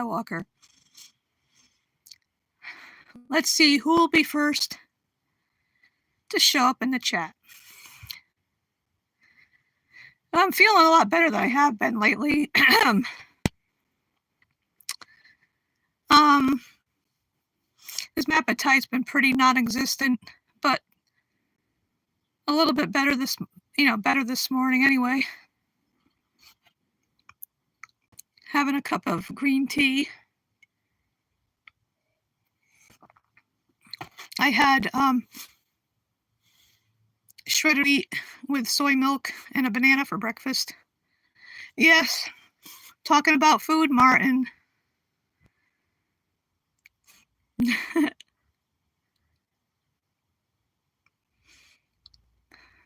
Skywalker. Let's see who will be first to show up in the chat. I'm feeling a lot better than I have been lately. This appetite's been pretty non-existent, but a little bit better better this morning anyway. Having a cup of green tea. I had shredded wheat with soy milk and a banana for breakfast. Yes, talking about food, Martin.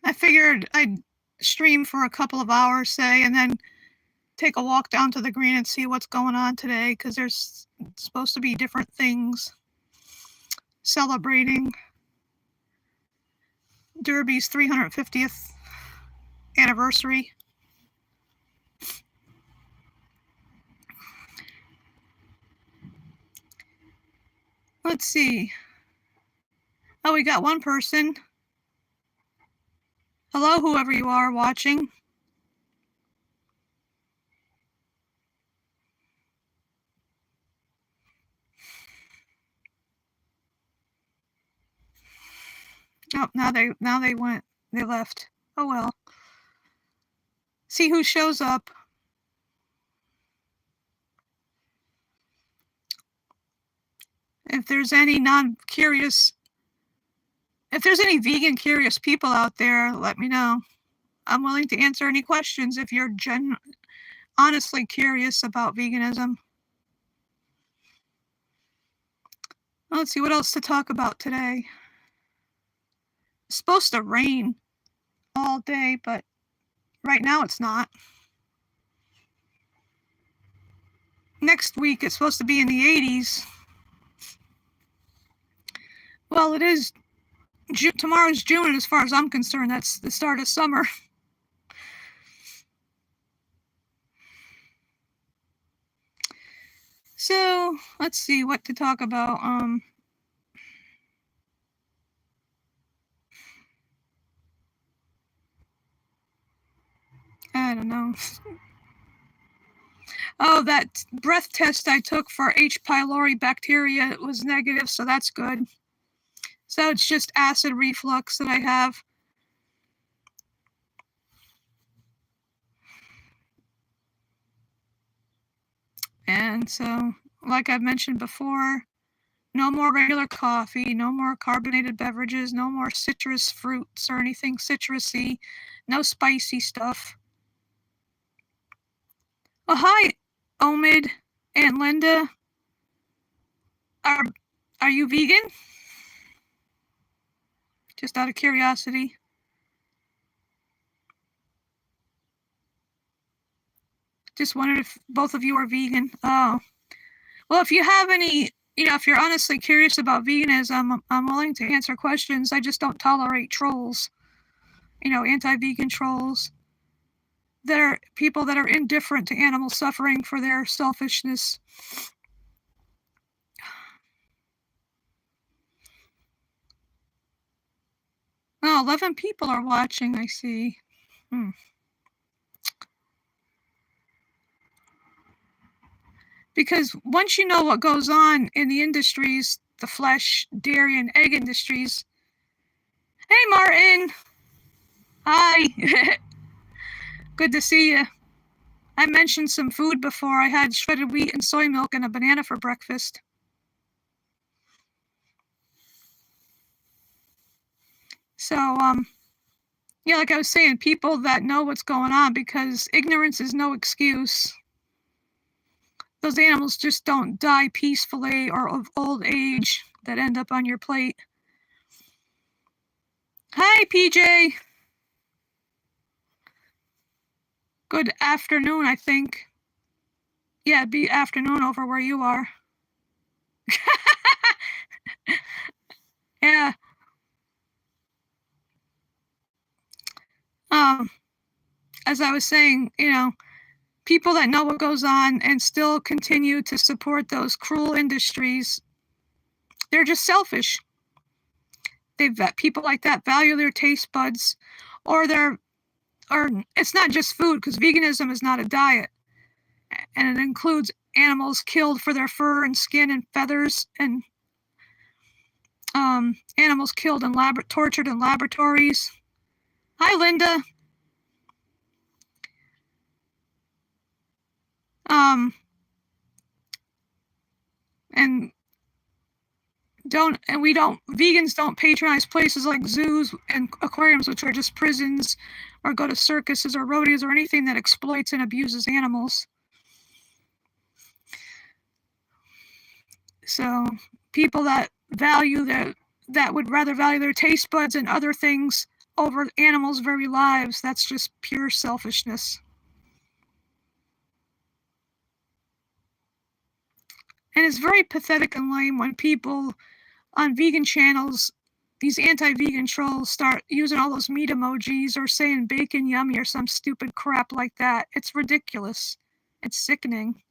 I figured I'd stream for a couple of hours, say, and then take a walk down to the green and see what's going on today, because there's supposed to be different things celebrating Derby's 350th anniversary. Let's see. Oh, we got one person. Hello, whoever you are watching. Oh, now they left. Oh well. See who shows up. If there's any vegan curious people out there, let me know. I'm willing to answer any questions if you're honestly curious about veganism. Let's see what else to talk about today. It's supposed to rain all day, but right now it's not. Next week it's supposed to be in the 80s. Well, it is. Tomorrow's June, and as far as I'm concerned, that's the start of summer. So let's see what to talk about. I don't know. Oh, that breath test I took for H. pylori bacteria was negative, so that's good. So it's just acid reflux that I have. And so, like I've mentioned before, no more regular coffee, no more carbonated beverages, no more citrus fruits or anything citrusy, no spicy stuff. Oh, hi, Omid and Linda. Are you vegan? Just out of curiosity. Just wondered if both of you are vegan. Oh. Well, if you have any, if you're honestly curious about veganism, I'm willing to answer questions. I just don't tolerate trolls. Anti-vegan trolls. That are people that are indifferent to animal suffering for their selfishness. Oh, 11 people are watching, I see. Because once you know what goes on in the industries, the flesh, dairy, and egg industries. Hey, Martin. Hi. Good to see you. I mentioned some food before. I had shredded wheat and soy milk and a banana for breakfast. So, yeah, like I was saying, people that know what's going on, because ignorance is no excuse. Those animals just don't die peacefully or of old age that end up on your plate. Hi, PJ. Good afternoon, I think. Yeah, it'd be afternoon over where you are. Yeah. As I was saying, people that know what goes on and still continue to support those cruel industries, they're just selfish. People like that value their taste buds, or it's not just food, because veganism is not a diet, and it includes animals killed for their fur and skin and feathers, and animals killed and tortured in laboratories. Hi, Linda. And vegans don't patronize places like zoos and aquariums, which are just prisons, or go to circuses or rodeos or anything that exploits and abuses animals. So people that would rather value their taste buds and other things over animals' very lives, that's just pure selfishness. And it's very pathetic and lame when people on vegan channels, these anti-vegan trolls, start using all those meat emojis or saying bacon yummy or some stupid crap like that. It's ridiculous. It's sickening.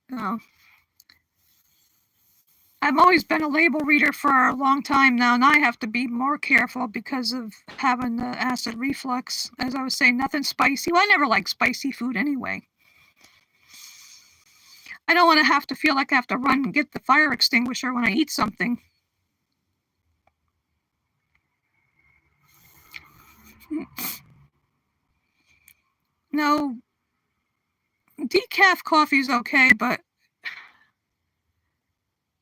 No. I've always been a label reader for a long time now, and I have to be more careful because of having the acid reflux. As I was saying, nothing spicy. Well, I never like spicy food anyway. I don't want to have to feel like I have to run and get the fire extinguisher when I eat something. No, decaf coffee is okay, but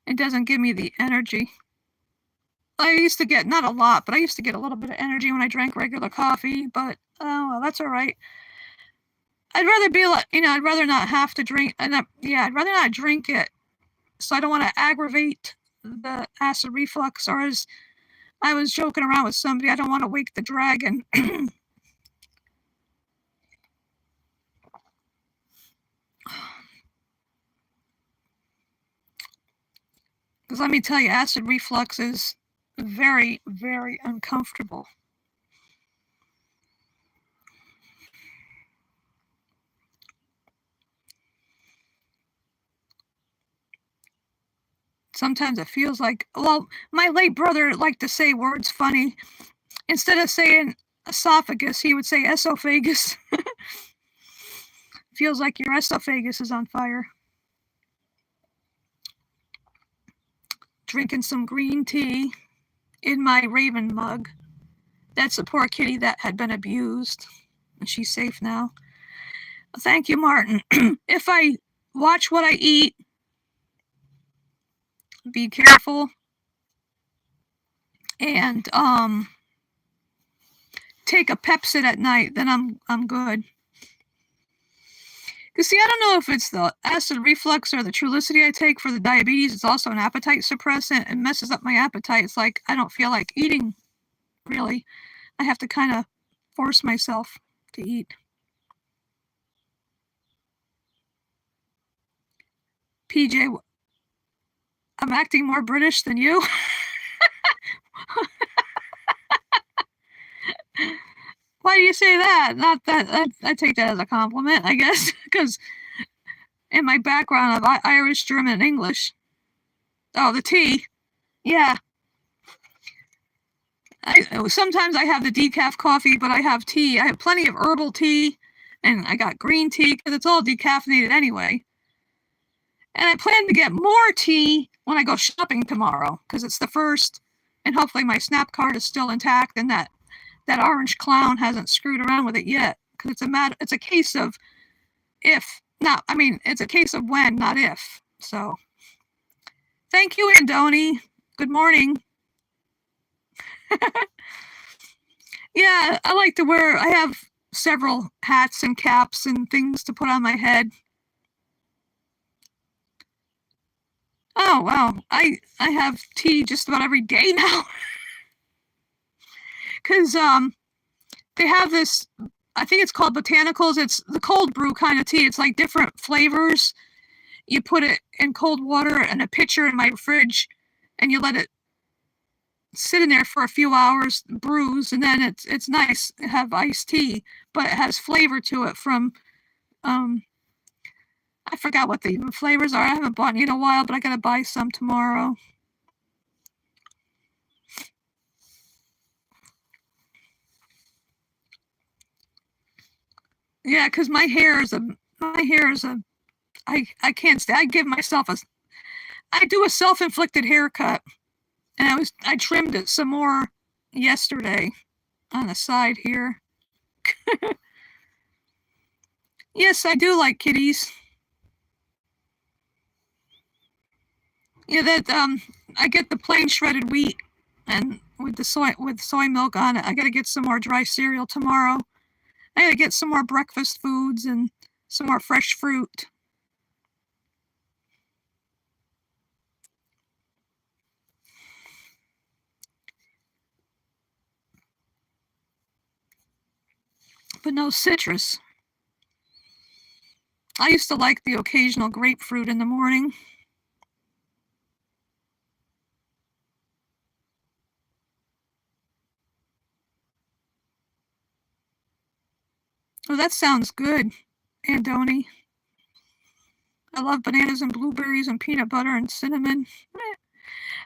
it doesn't give me the energy. I used to get, not a lot, but I used to get a little bit of energy when I drank regular coffee, but oh, well, that's all right. I'd rather be like, I'd rather not have to drink, I'd rather not drink it, so I don't want to aggravate the acid reflux, or as I was joking around with somebody, I don't want to wake the dragon. Because let me tell you, acid reflux is very, very uncomfortable. Sometimes it feels like, well, my late brother liked to say words funny. Instead of saying esophagus, he would say esophagus. Feels like your esophagus is on fire. Drinking some green tea in my Raven mug. That's a poor kitty that had been abused, and she's safe now. Thank you, Martin. If I watch what I eat, be careful, and take a Pepsid at night, then I'm good. Because see, I don't know if it's the acid reflux or the Trulicity I take for the diabetes. It's also an appetite suppressant and messes up my appetite. It's like I don't feel like eating, really. I have to kind of force myself to eat. PJ, I'm acting more British than you. Why do you say that? Not that I take that as a compliment, I guess, because in my background of Irish, German, and English. Oh, the tea. Yeah. Sometimes I have the decaf coffee, but I have tea. I have plenty of herbal tea, and I got green tea because it's all decaffeinated anyway. And I plan to get more tea when I go shopping tomorrow because it's the first, and hopefully my Snap card is still intact and that orange clown hasn't screwed around with it yet. Because it's a case of if, not, I mean, it's a case of when, not if. So, thank you, Andoni. Good morning. Yeah, I like to wear, I have several hats and caps and things to put on my head. Oh, wow. I have tea just about every day now. Because they have this, I think it's called Botanicals. It's the cold brew kind of tea. It's like different flavors. you put it in cold water in a pitcher in my fridge, and you let it sit in there for a few hours, bruise, and then it's nice to have iced tea, but it has flavor to it from I forgot what the flavors are. I haven't bought any in a while, but I gotta buy some tomorrow. Yeah, because my hair is a I can't stay. I give myself I do a self-inflicted haircut, and I trimmed it some more yesterday on the side here. Yes, I do like kitties. Yeah, that I get the plain shredded wheat and with soy milk on it. I gotta get some more dry cereal tomorrow. I gotta get some more breakfast foods and some more fresh fruit. But no citrus. I used to like the occasional grapefruit in the morning. Oh, that sounds good, Andoni. I love bananas and blueberries and peanut butter and cinnamon.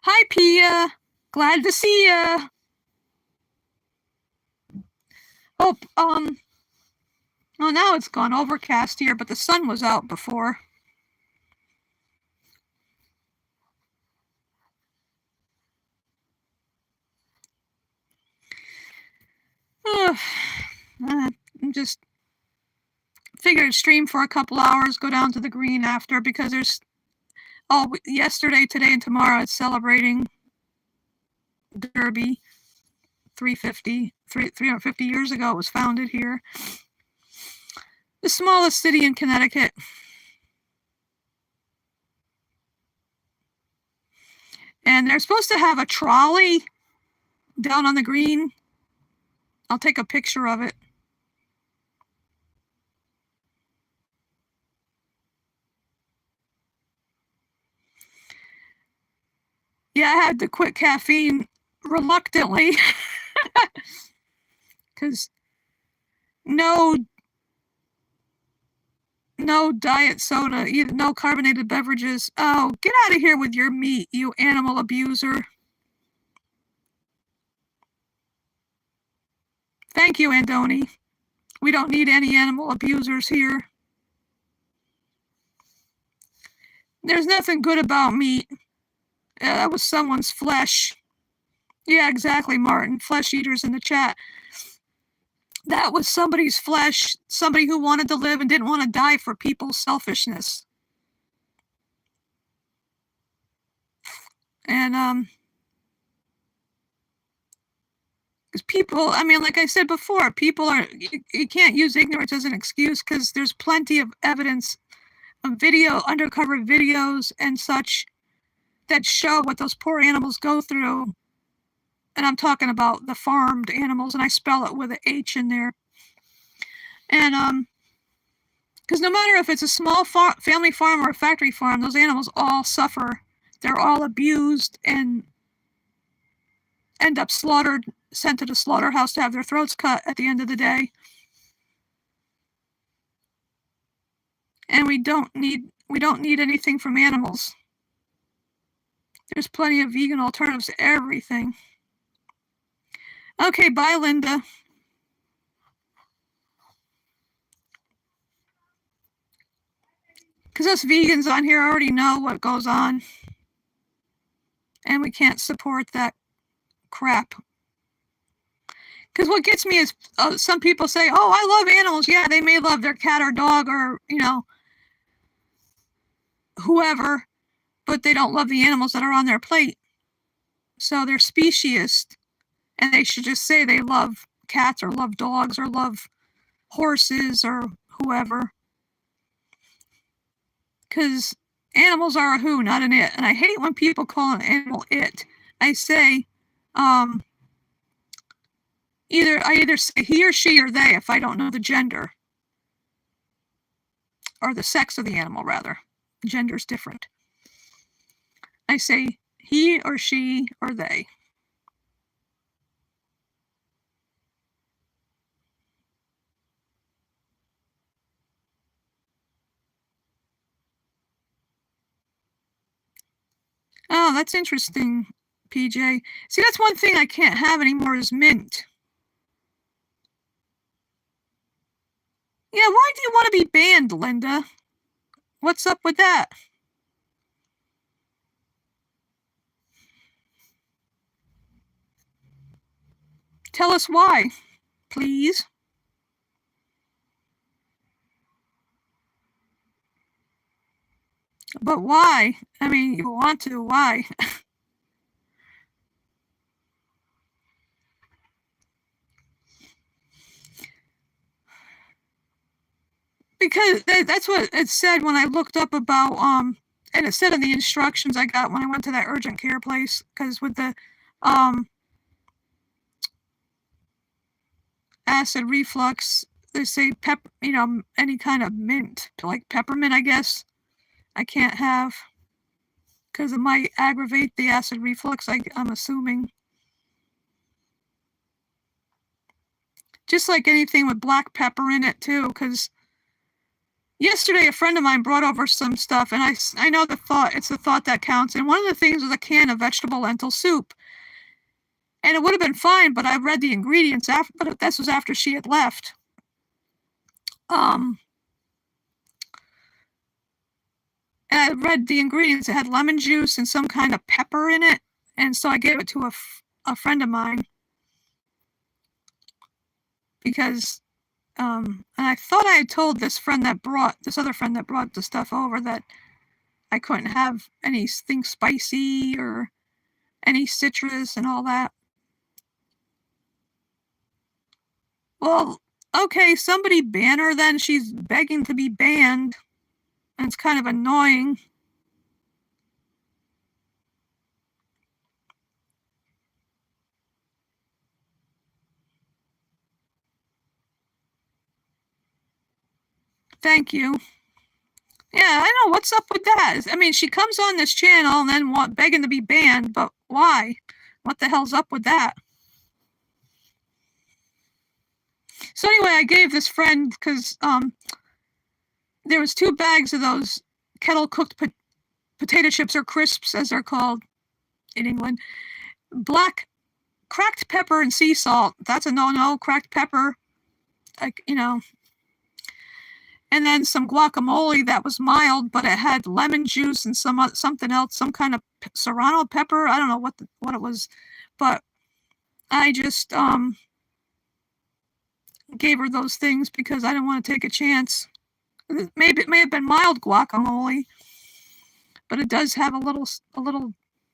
Hi, Pia. Glad to see ya. Oh, well, now it's gone overcast here, but the sun was out before. I'm just figured stream for a couple hours, go down to the green after, because there's yesterday, today, and tomorrow it's celebrating Derby. 350 years ago it was founded here. The smallest city in Connecticut. And they're supposed to have a trolley down on the green. I'll take a picture of it. Yeah, I had to quit caffeine reluctantly because no diet soda, no carbonated beverages. Oh, get out of here with your meat, you animal abuser. Thank you, Andoni. We don't need any animal abusers here. There's nothing good about meat. That was someone's flesh. Yeah, exactly, Martin. Flesh eaters in the chat. That was somebody's flesh, somebody who wanted to live and didn't want to die for people's selfishness. And because people, I mean, like I said before, you can't use ignorance as an excuse, because there's plenty of evidence of undercover videos and such that show what those poor animals go through. And I'm talking about the farmed animals, and I spell it with an H in there. And because no matter if it's a small family farm or a factory farm, those animals all suffer. They're all abused and end up slaughtered, sent to the slaughterhouse to have their throats cut at the end of the day. And we don't need anything from animals. There's plenty of vegan alternatives to everything. Okay, bye, Linda. Because us vegans on here already know what goes on. And we can't support that crap. Because what gets me is some people say, oh, I love animals. Yeah, they may love their cat or dog or, whoever, but they don't love the animals that are on their plate. So they're speciesist. And they should just say they love cats or love dogs or love horses or whoever. Because animals are a who, not an it. And I hate when people call an animal it. I say, I either say he or she or they if I don't know the gender. Or the sex of the animal, rather. gender's different. I say he or she or they. Oh, that's interesting, PJ. See, that's one thing I can't have anymore is mint. Yeah, why do you want to be banned, Linda? What's up with that? Tell us why, please. But why? I mean, you want to, why? Because that's what it said when I looked up about, and it said in the instructions I got when I went to that urgent care place, because with the acid reflux, they say any kind of mint, like peppermint, I guess, I can't have because it might aggravate the acid reflux, I'm assuming. Just like anything with black pepper in it too, because yesterday a friend of mine brought over some stuff, and I know it's the thought that counts, and one of the things was a can of vegetable lentil soup. And it would have been fine, but I read the ingredients after, but this was after she had left. And I read the ingredients. It had lemon juice and some kind of pepper in it. And so I gave it to a friend of mine because, and I thought I had told this other friend that brought the stuff over that I couldn't have anything spicy or any citrus and all that. Well, okay, somebody ban her then. She's begging to be banned. And it's kind of annoying. Thank you. Yeah, I know. What's up with that? I mean, she comes on this channel and then begging to be banned, but why? What the hell's up with that? So anyway, I gave this friend, because there was 2 bags of those kettle cooked potato chips, or crisps as they're called in England. Black cracked pepper and sea salt. That's a no-no. Cracked pepper, like, and then some guacamole that was mild, but it had lemon juice and something else, some kind of serrano pepper. I don't know what it was, but I just gave her those things because I didn't want to take a chance. Maybe it may have been mild guacamole, but it does have a little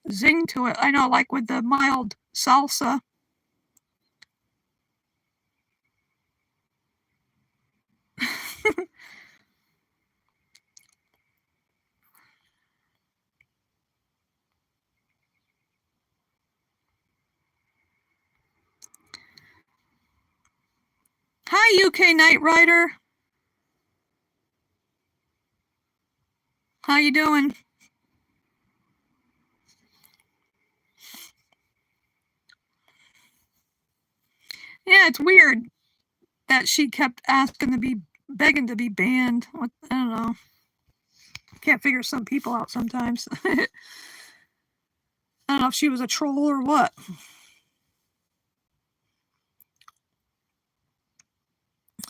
zing to it. I know, like with the mild salsa. Hi, UK Knight Rider. How you doing? Yeah, it's weird that she kept begging to be banned. I don't know. Can't figure some people out sometimes. I don't know if she was a troll or what.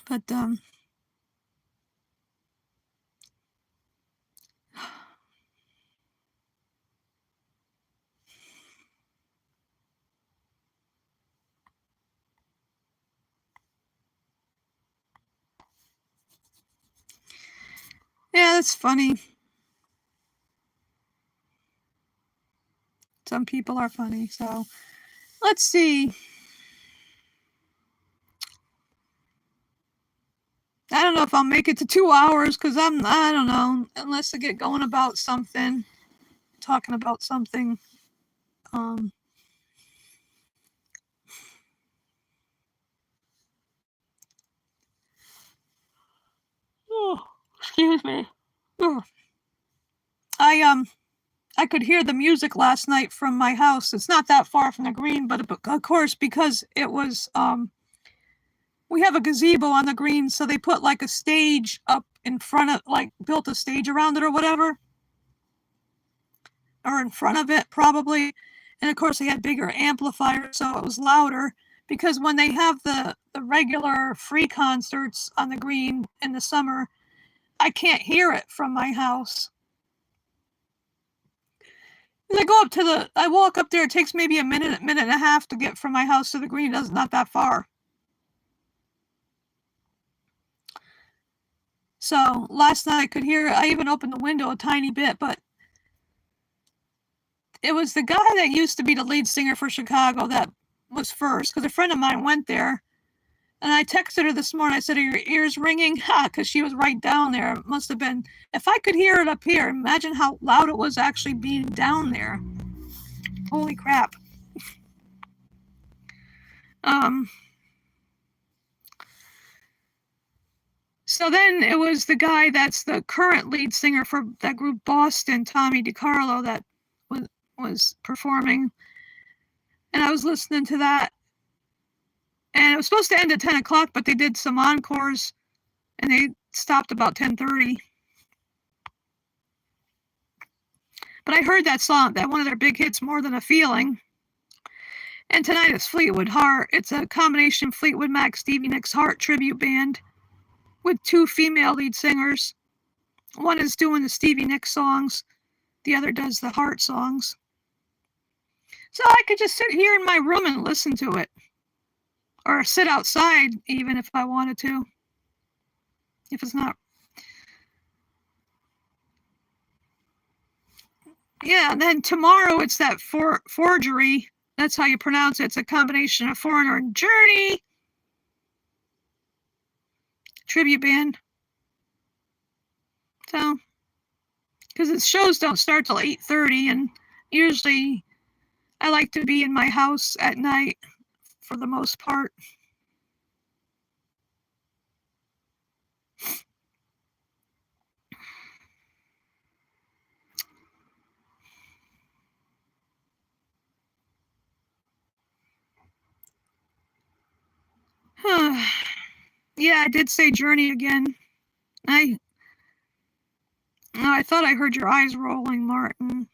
But yeah, that's funny. Some people are funny. So let's see. I don't know if I'll make it to 2 hours because I don't know, unless I get going about something, talking about something. Oh, excuse me. Oh. I could hear the music last night from my house. It's not that far from the green, but of course, because it was we have a gazebo on the green, so they put like a stage up in front of, like built a stage around it or whatever, or in front of it probably. And of course they had bigger amplifiers, so it was louder, because when they have the regular free concerts on the green in the summer, I can't hear it from my house. I walk up there, it takes maybe a minute and a half to get from my house to the green. It's not that far. So last night I could hear it. I even opened the window a tiny bit, but it was the guy that used to be the lead singer for Chicago that was first, because a friend of mine went there. And I texted her this morning. I said, "Are your ears ringing?" Ha, because she was right down there. It must have been, if I could hear it up here, imagine how loud it was actually being down there. Holy crap. So then it was the guy that's the current lead singer for that group Boston, Tommy DiCarlo, that was performing. And I was listening to that. And it was supposed to end at 10 o'clock, but they did some encores, and they stopped about 10:30. But I heard that song, that one of their big hits, More Than a Feeling. And tonight is Fleetwood Heart. It's a combination Fleetwood Mac, Stevie Nicks Heart tribute band with two female lead singers. One is doing the Stevie Nicks songs, the other does the Heart songs. So I could just sit here in my room and listen to it. Or sit outside even if I wanted to. If it's not. Yeah, and then tomorrow it's that Forgery. That's how you pronounce it. It's a combination of Foreigner and Journey. Tribute band. So, because its shows don't start till 8:30, and usually I like to be in my house at night for the most part. Yeah, I did say Journey again. I thought I heard your eyes rolling, Martin.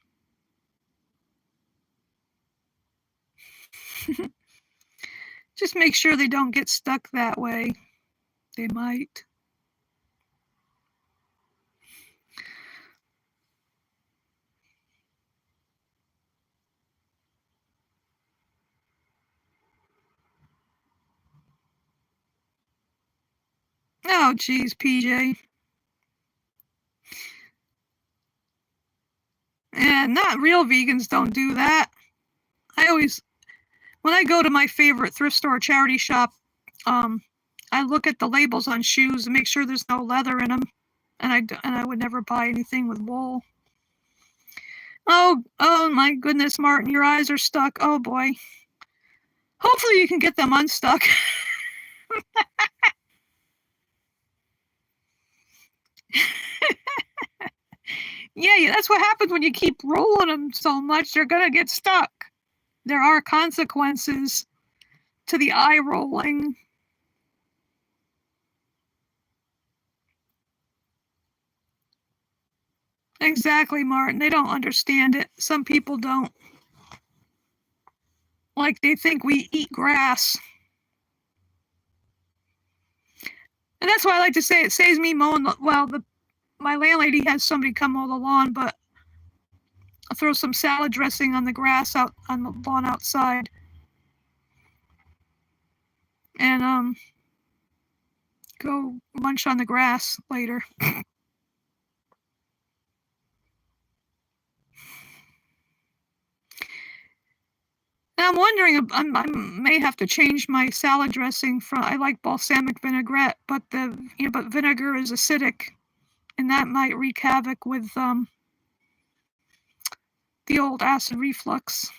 Just make sure they don't get stuck that way. They might. Oh, geez, PJ. And not real vegans don't do that. When I go to my favorite thrift store charity shop, I look at the labels on shoes and make sure there's no leather in them. And I would never buy anything with wool. Oh my goodness, Martin, your eyes are stuck. Oh boy. Hopefully you can get them unstuck. Yeah, that's what happens when you keep rolling them so much. They're gonna get stuck. There are consequences to the eye rolling. Exactly, Martin. They don't understand it. Some people don't. Like, they think we eat grass. And that's why I like to say it saves me mowing my landlady has somebody come mow the lawn, but I'll throw some salad dressing on the grass out on the lawn outside. And go munch on the grass later. I'm wondering, I may have to change my salad dressing from, I like balsamic vinaigrette, but but vinegar is acidic, and that might wreak havoc with the old acid reflux.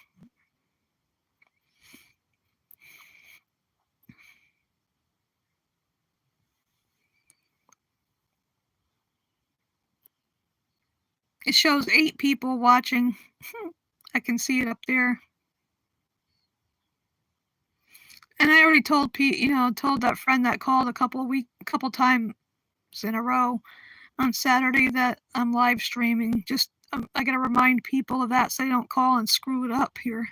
It shows 8 people watching. I can see it up there. And I already told told that friend that called a couple times in a row on Saturday that I'm live streaming. Just I gotta remind people of that so they don't call and screw it up here.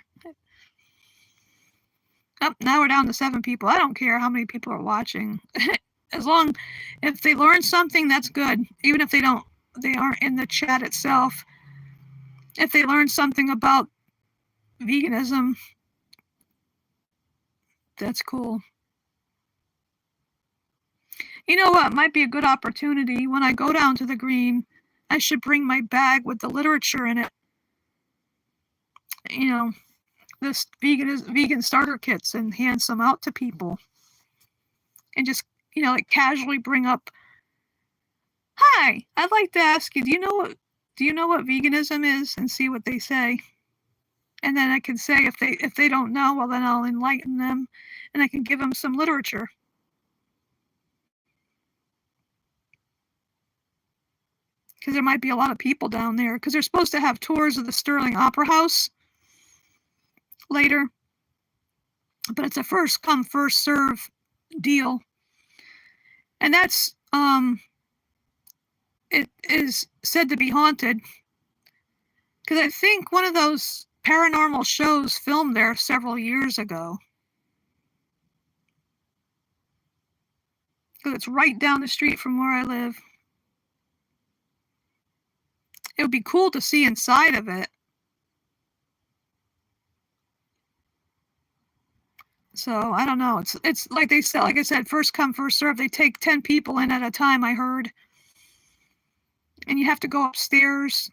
Oh, now we're down to 7 people. I don't care how many people are watching. As long if they learn something, that's good. Even if they aren't in the chat itself. If they learn something about veganism, that's cool. You know what? Might be a good opportunity when I go down to the green. I should bring my bag with the literature in it. This vegan starter kits and hand some out to people. And just, like casually bring up, "Hi, I'd like to ask you, do you know what veganism is?" and see what they say. And then I can say if they don't know, well then I'll enlighten them and I can give them some literature. Because there might be a lot of people down there, because they're supposed to have tours of the Sterling Opera House later, but it's a first come first serve deal, and that's it is said to be haunted, because I think one of those paranormal shows filmed there several years ago, because it's right down the street from where I live. It would be cool to see inside of it. So I don't know. It's like they said, like I said, first come first serve. They take 10 people in at a time, I heard, and you have to go upstairs.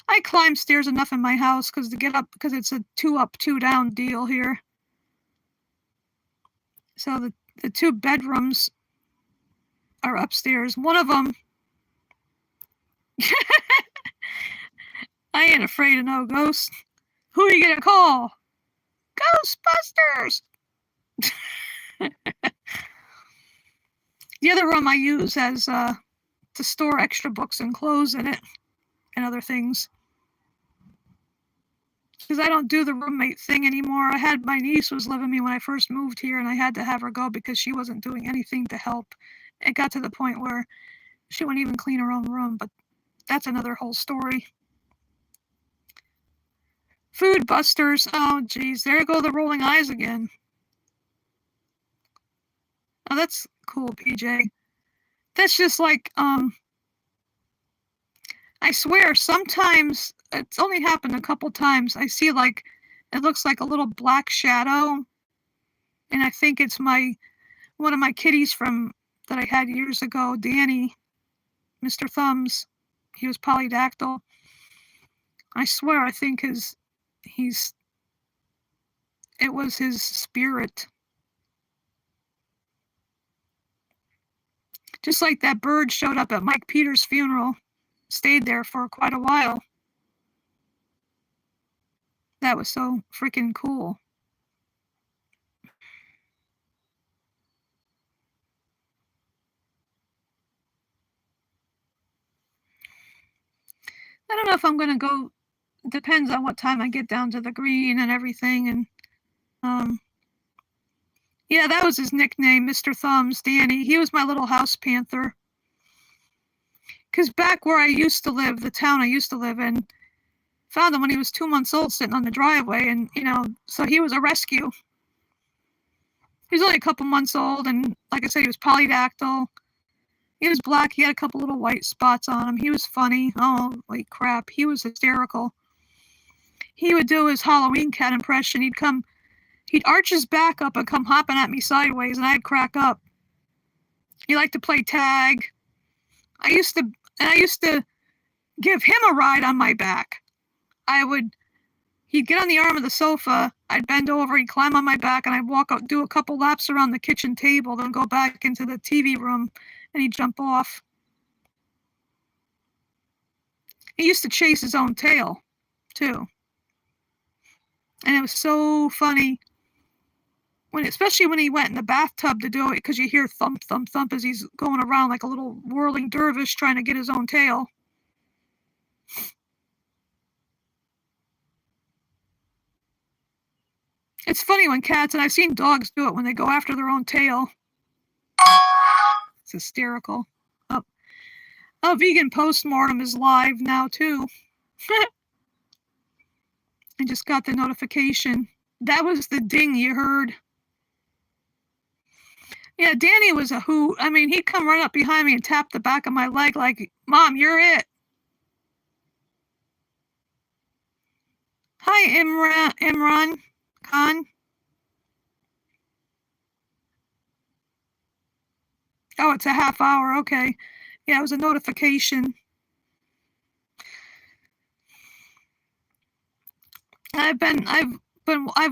I climb stairs enough in my house because to get up, because it's a 2 up 2 down deal here. So the 2 bedrooms are upstairs. One of them, I ain't afraid of no ghosts. Who are you gonna call? Ghostbusters. The other room I use as to store extra books and clothes in it and other things. Because I don't do the roommate thing anymore. My niece was living with me when I first moved here, and I had to have her go because she wasn't doing anything to help. It got to the point where she wouldn't even clean her own room, but that's another whole story. Food busters. Oh, geez, there go the rolling eyes again. Oh, that's cool, PJ. That's just like, I swear, sometimes, it's only happened a couple times, I see like, it looks like a little black shadow, and I think it's one of my kitties that I had years ago, Danny, Mr. Thumbs. He was polydactyl. I swear, I think it was his spirit. Just like that bird showed up at Mike Peters' funeral, stayed there for quite a while. That was so freaking cool. I don't know if I'm going to go. It depends on what time I get down to the green and everything. And yeah, that was his nickname, Mr. Thumbs, Danny. He was my little house panther. Because back where I used to live, the town I used to live in, found him when he was 2 months old sitting on the driveway. And, so he was a rescue. He was only a couple months old. And like I said, he was polydactyl. He was black. He had a couple little white spots on him. He was funny. Oh, like crap. He was hysterical. He would do his Halloween cat impression. He'd arch his back up and come hopping at me sideways, and I'd crack up. He liked to play tag. I used to give him a ride on my back. He'd get on the arm of the sofa, I'd bend over, he'd climb on my back, and I'd walk out, do a couple laps around the kitchen table, then go back into the TV room, and he'd jump off. He used to chase his own tail, too. And it was so funny, especially when he went in the bathtub to do it, because you hear thump, thump, thump as he's going around like a little whirling dervish trying to get his own tail. It's funny when cats, and I've seen dogs do it when they go after their own tail. It's hysterical. Oh, vegan postmortem is live now too. I just got the notification. That was the ding you heard. Yeah, Danny was a hoot. I mean, he'd come right up behind me and tap the back of my leg like, Mom, you're it. Hi, Imran Khan. Oh, it's a half hour. Okay. Yeah, it was a notification. I've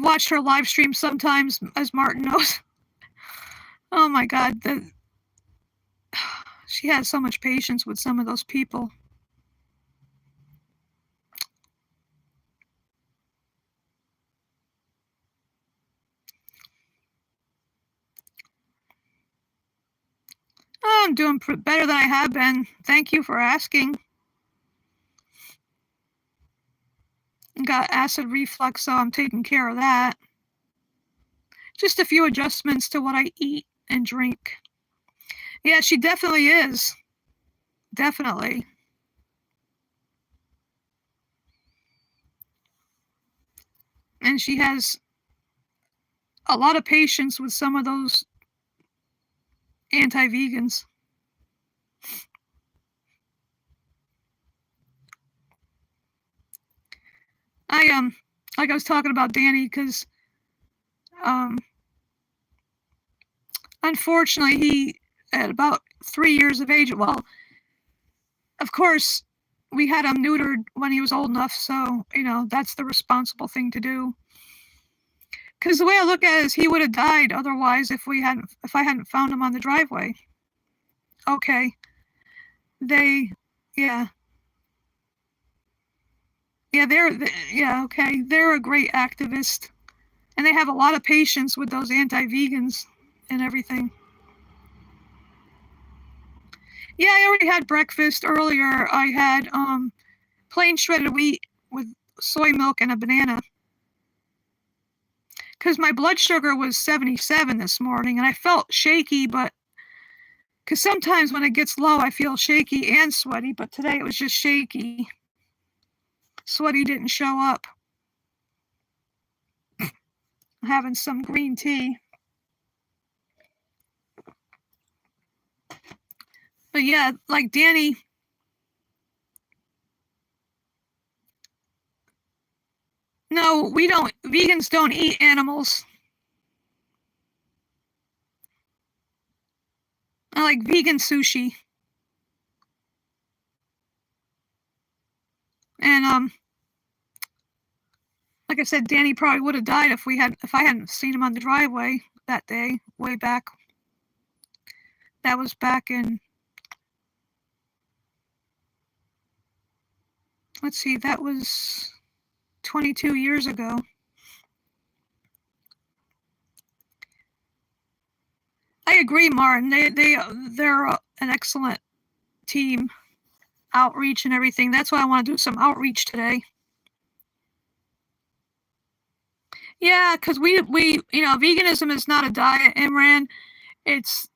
watched her live stream sometimes, as Martin knows. Oh my God, she has so much patience with some of those people. Oh, I'm doing better than I have been. Thank you for asking. Got acid reflux, so I'm taking care of that. Just a few adjustments to what I eat and drink. Yeah, she definitely is. Definitely. And she has a lot of patience with some of those anti-vegans. Like I was talking about Danny, because unfortunately he, at about 3 years of age, well, of course we had him neutered when he was old enough, so that's the responsible thing to do. Because the way I look at it is he would have died otherwise if I hadn't found him on the driveway. Okay. Yeah, okay. They're a great activist, and they have a lot of patience with those anti-vegans and everything. Yeah, I already had breakfast earlier. I had plain shredded wheat with soy milk and a banana. Because my blood sugar was 77 this morning, and I felt shaky, but because sometimes when it gets low, I feel shaky and sweaty, but today it was just shaky. Sweaty didn't show up. I'm having some green tea. But yeah, like Danny, no, vegans don't eat animals. I like vegan sushi. And like I said, Danny probably would have died if I hadn't seen him on the driveway that day, way back. That was back in, let's see, that was 22 years ago. I agree, Martin. They're an excellent team, outreach and everything. That's why I want to do some outreach today. Yeah, because we veganism is not a diet, Imran. It's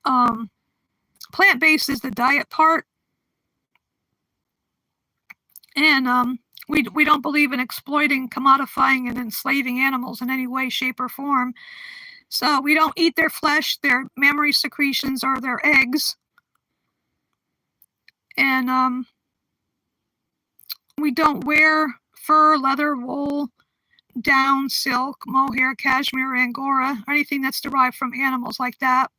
plant-based is the diet part, and we don't believe in exploiting, commodifying, and enslaving animals in any way, shape, or form. So we don't eat their flesh, their mammary secretions, or their eggs. And we don't wear fur, leather, wool, down, silk, mohair, cashmere, angora, or anything that's derived from animals like that.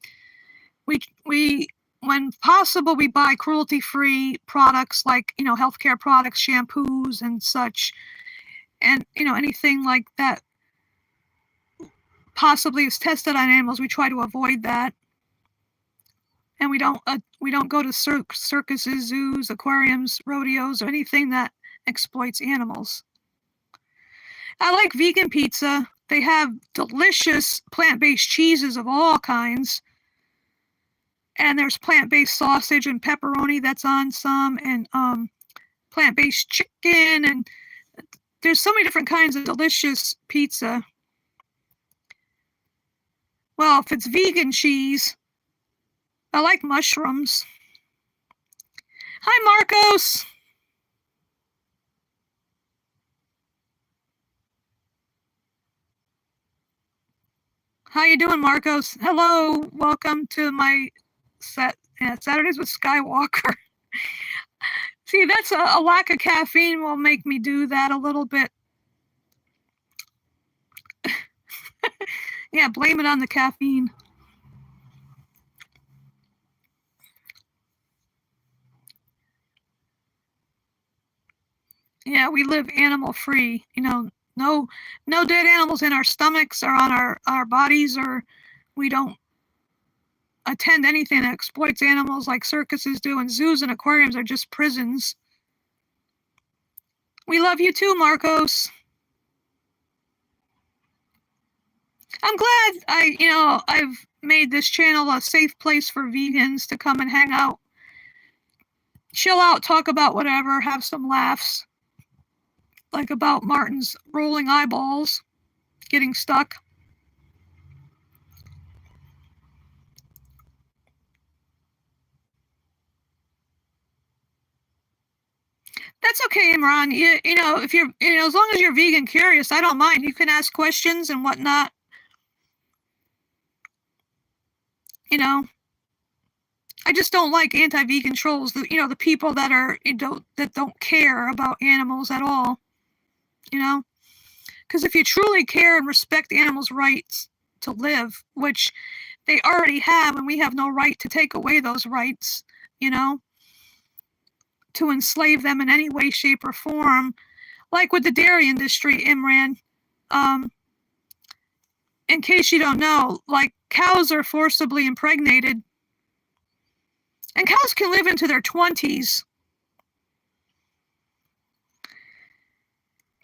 We when possible, we buy cruelty-free products like healthcare products, shampoos, and such, and anything like that possibly is tested on animals. We try to avoid that. And we don't go to circuses, zoos, aquariums, rodeos, or anything that exploits animals. I like vegan pizza. They have delicious plant-based cheeses of all kinds. And there's plant-based sausage and pepperoni that's on some, and plant-based chicken, and there's so many different kinds of delicious pizza. Well, if it's vegan cheese, I like mushrooms. Hi, Marcos. How you doing, Marcos? Hello, welcome to my Saturdays with Skywalker. See, that's a lack of caffeine will make me do that a little bit. Yeah, blame it on the caffeine. Yeah, we live animal free. No dead animals in our stomachs or on our bodies, or we don't attend anything that exploits animals like circuses do, and zoos and aquariums are just prisons. We love you too, Marcos. I'm glad I've made this channel a safe place for vegans to come and hang out, chill out, talk about whatever, have some laughs, like about Martin's rolling eyeballs, getting stuck. That's okay, Imran. If you're, as long as you're vegan curious, I don't mind. You can ask questions and whatnot. I just don't like anti-vegan trolls. The people that don't care about animals at all. Because if you truly care and respect animals' rights to live, which they already have, and we have no right to take away those rights, to enslave them in any way, shape, or form, like with the dairy industry, Imran. In case you don't know, like cows are forcibly impregnated, and cows can live into their 20s,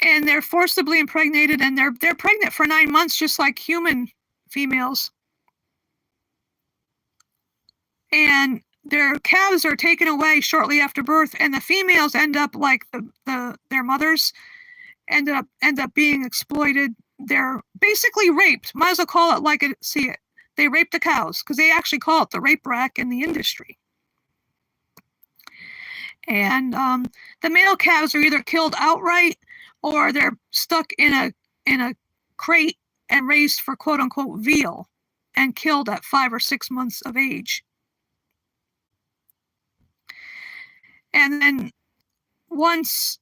and they're forcibly impregnated, and they're pregnant for 9 months, just like human females. And their calves are taken away shortly after birth, and the females end up like their mothers, end up being exploited. They're basically raped. Might as well call it like see it. They rape the cows, because they actually call it the rape rack in the industry. And the male calves are either killed outright, or they're stuck in a crate and raised for quote unquote veal, and killed at 5 or 6 months of age. And then once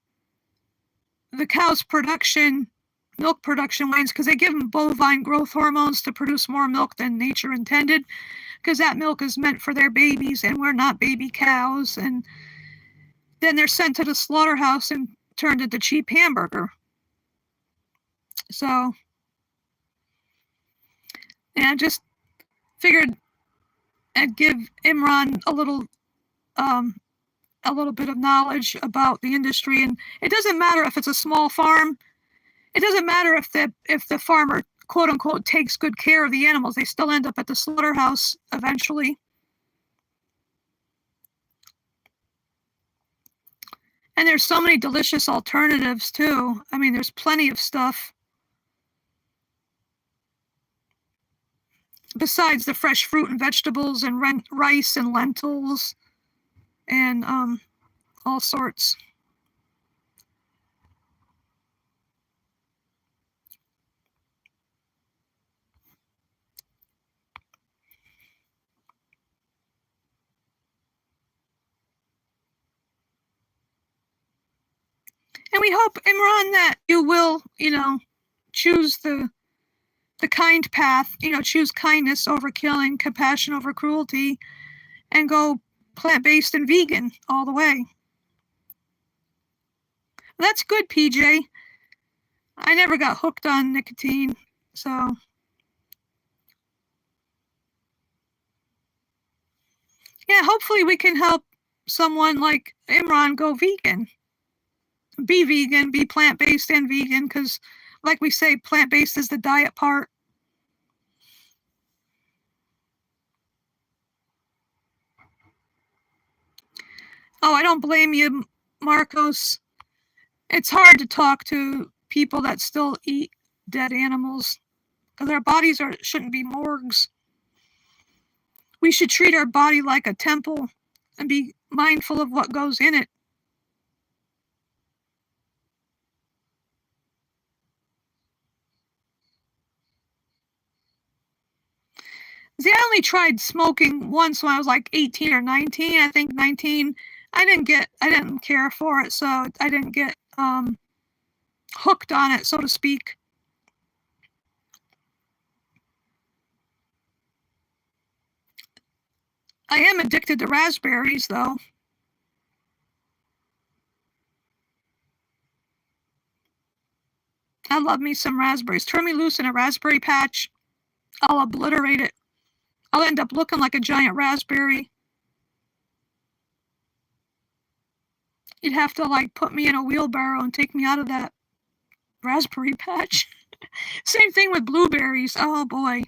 the cow's milk production wanes, because they give them bovine growth hormones to produce more milk than nature intended, because that milk is meant for their babies, and we're not baby cows. And then they're sent to the slaughterhouse and turned into cheap hamburger. So, and I just figured I'd give Imran a little bit of knowledge about the industry. And it doesn't matter if it's a small farm. It doesn't matter if the farmer quote unquote takes good care of the animals. They still end up at the slaughterhouse eventually. And there's so many delicious alternatives too. I mean, there's plenty of stuff besides the fresh fruit and vegetables and rice and lentils and all sorts. And we hope, Imran, that you will, choose the kind path, choose kindness over killing, compassion over cruelty, and go plant-based and vegan all the way. That's good, PJ. I never got hooked on nicotine, so. Yeah, hopefully we can help someone like Imran go vegan. Be vegan, be plant-based and vegan, because like we say, plant-based is the diet part. Oh, I don't blame you, Marcos. It's hard to talk to people that still eat dead animals. because our bodies shouldn't be morgues. We should treat our body like a temple and be mindful of what goes in it. See, I only tried smoking once when I was like 18 or 19. I think 19. I didn't care for it, so I didn't get hooked on it, so to speak. I am addicted to raspberries, though. I love me some raspberries. Turn me loose in a raspberry patch, I'll obliterate it. I'll end up looking like a giant raspberry. You'd have to like put me in a wheelbarrow and take me out of that raspberry patch. Same thing with blueberries. Oh boy.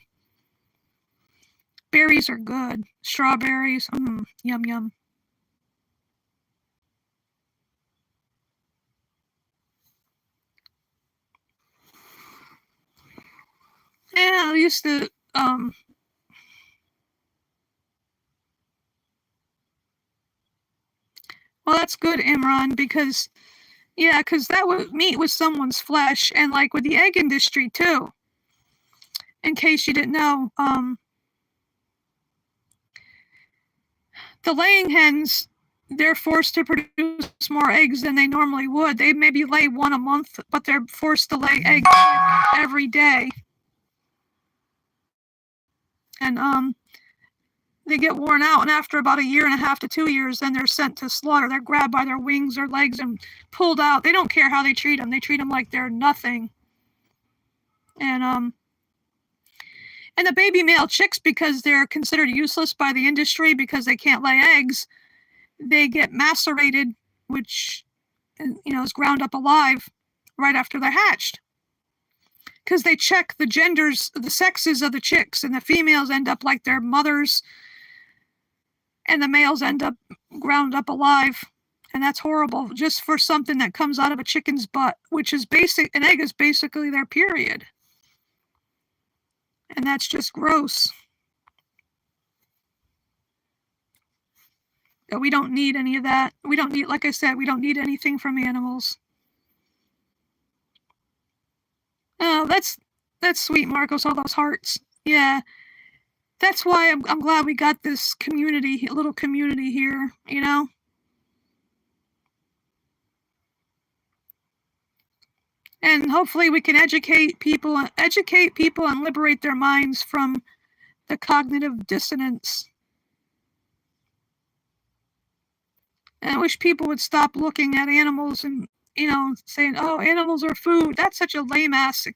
Berries are good. Strawberries, yum yum. Yeah, I used to well, that's good, Imran, because that meat was someone's flesh, and like with the egg industry too. In case you didn't know, the laying hens, they're forced to produce more eggs than they normally would. They maybe lay one a month, but they're forced to lay eggs every day. And they get worn out, and after about 1.5 to 2 years, then they're sent to slaughter. They're grabbed by their wings or legs and pulled out. They don't care how they treat them. They treat them like they're nothing. And the baby male chicks, because they're considered useless by the industry because they can't lay eggs, they get macerated, which is ground up alive right after they're hatched. Because they check the genders, the sexes of the chicks, and the females end up like their mothers, and the males end up ground up alive. And that's horrible, just for something that comes out of a chicken's butt, which is an egg is basically their period. And that's just gross. We don't need any of that. We don't need, like I said, we don't need anything from animals. Oh, that's sweet, Marcos, all those hearts. Yeah. That's why I'm glad we got this community, little community here, And hopefully we can educate people and liberate their minds from the cognitive dissonance. And I wish people would stop looking at animals and, saying, oh, animals are food. That's such a lame ass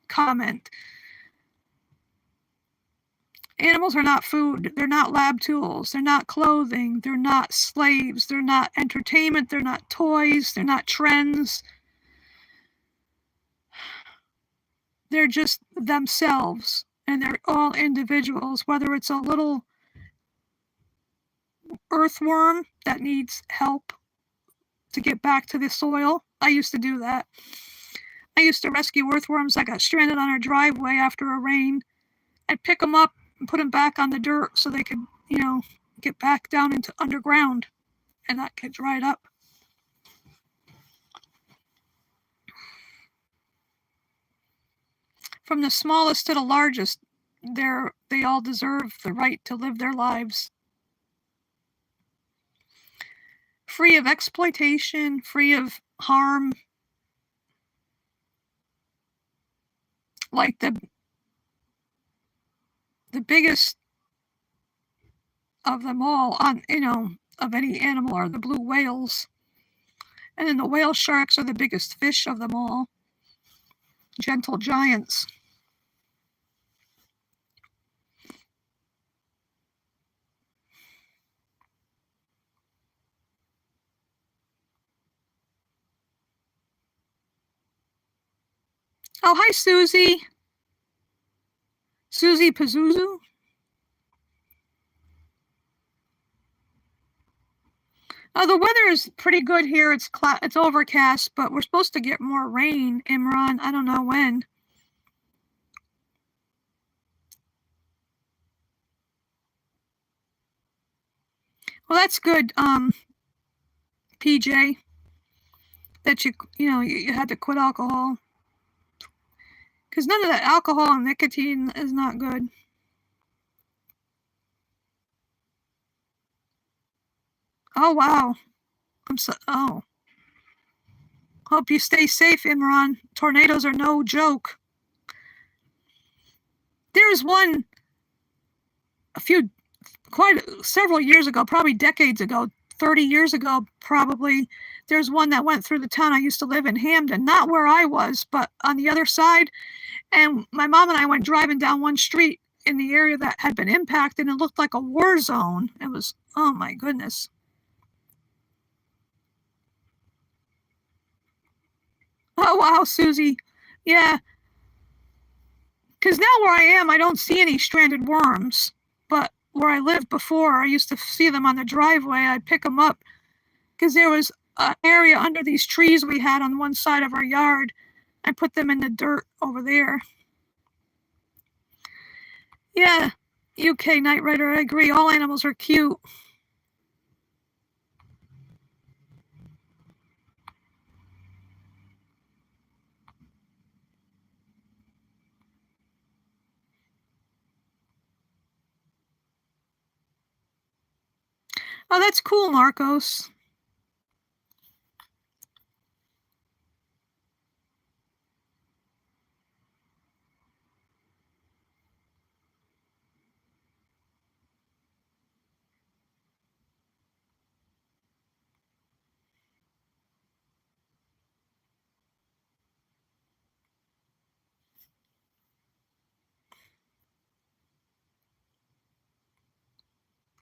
comment. Animals are not food. They're not lab tools. They're not clothing. They're not slaves. They're not entertainment. They're not toys. They're not trends. They're just themselves. And they're all individuals, whether it's a little earthworm that needs help to get back to the soil. I used to do that. I used to rescue earthworms that got stranded on our driveway after a rain. I'd pick them up and put them back on the dirt so they could, get back down into underground and not get dried up. From the smallest to the largest, they all deserve the right to live their lives free of exploitation, free of harm. Like the biggest of them all of any animal are the blue whales. And then the whale sharks are the biggest fish of them all. Gentle giants. Oh, hi, Susie. Susie Pazuzu. Oh, the weather is pretty good here. It's overcast, but we're supposed to get more rain, Imran. I don't know when. Well, that's good, PJ, that you had to quit alcohol. Because none of that alcohol and nicotine is not good. Oh, wow. Oh. Hope you stay safe, Imran. Tornadoes are no joke. There was one quite several years ago, probably decades ago, 30 years ago, probably. There's one that went through the town. I used to live in Hamden, not where I was, but on the other side. And my mom and I went driving down one street in the area that had been impacted, and it looked like a war zone. It was, oh my goodness. Oh, wow, Susie. Yeah, because now where I am, I don't see any stranded worms. But where I lived before, I used to see them on the driveway. I'd pick them up because there was an area under these trees we had on one side of our yard. I put them in the dirt over there. Yeah, UK Night Rider, I agree. All animals are cute. Oh, that's cool, Marcos.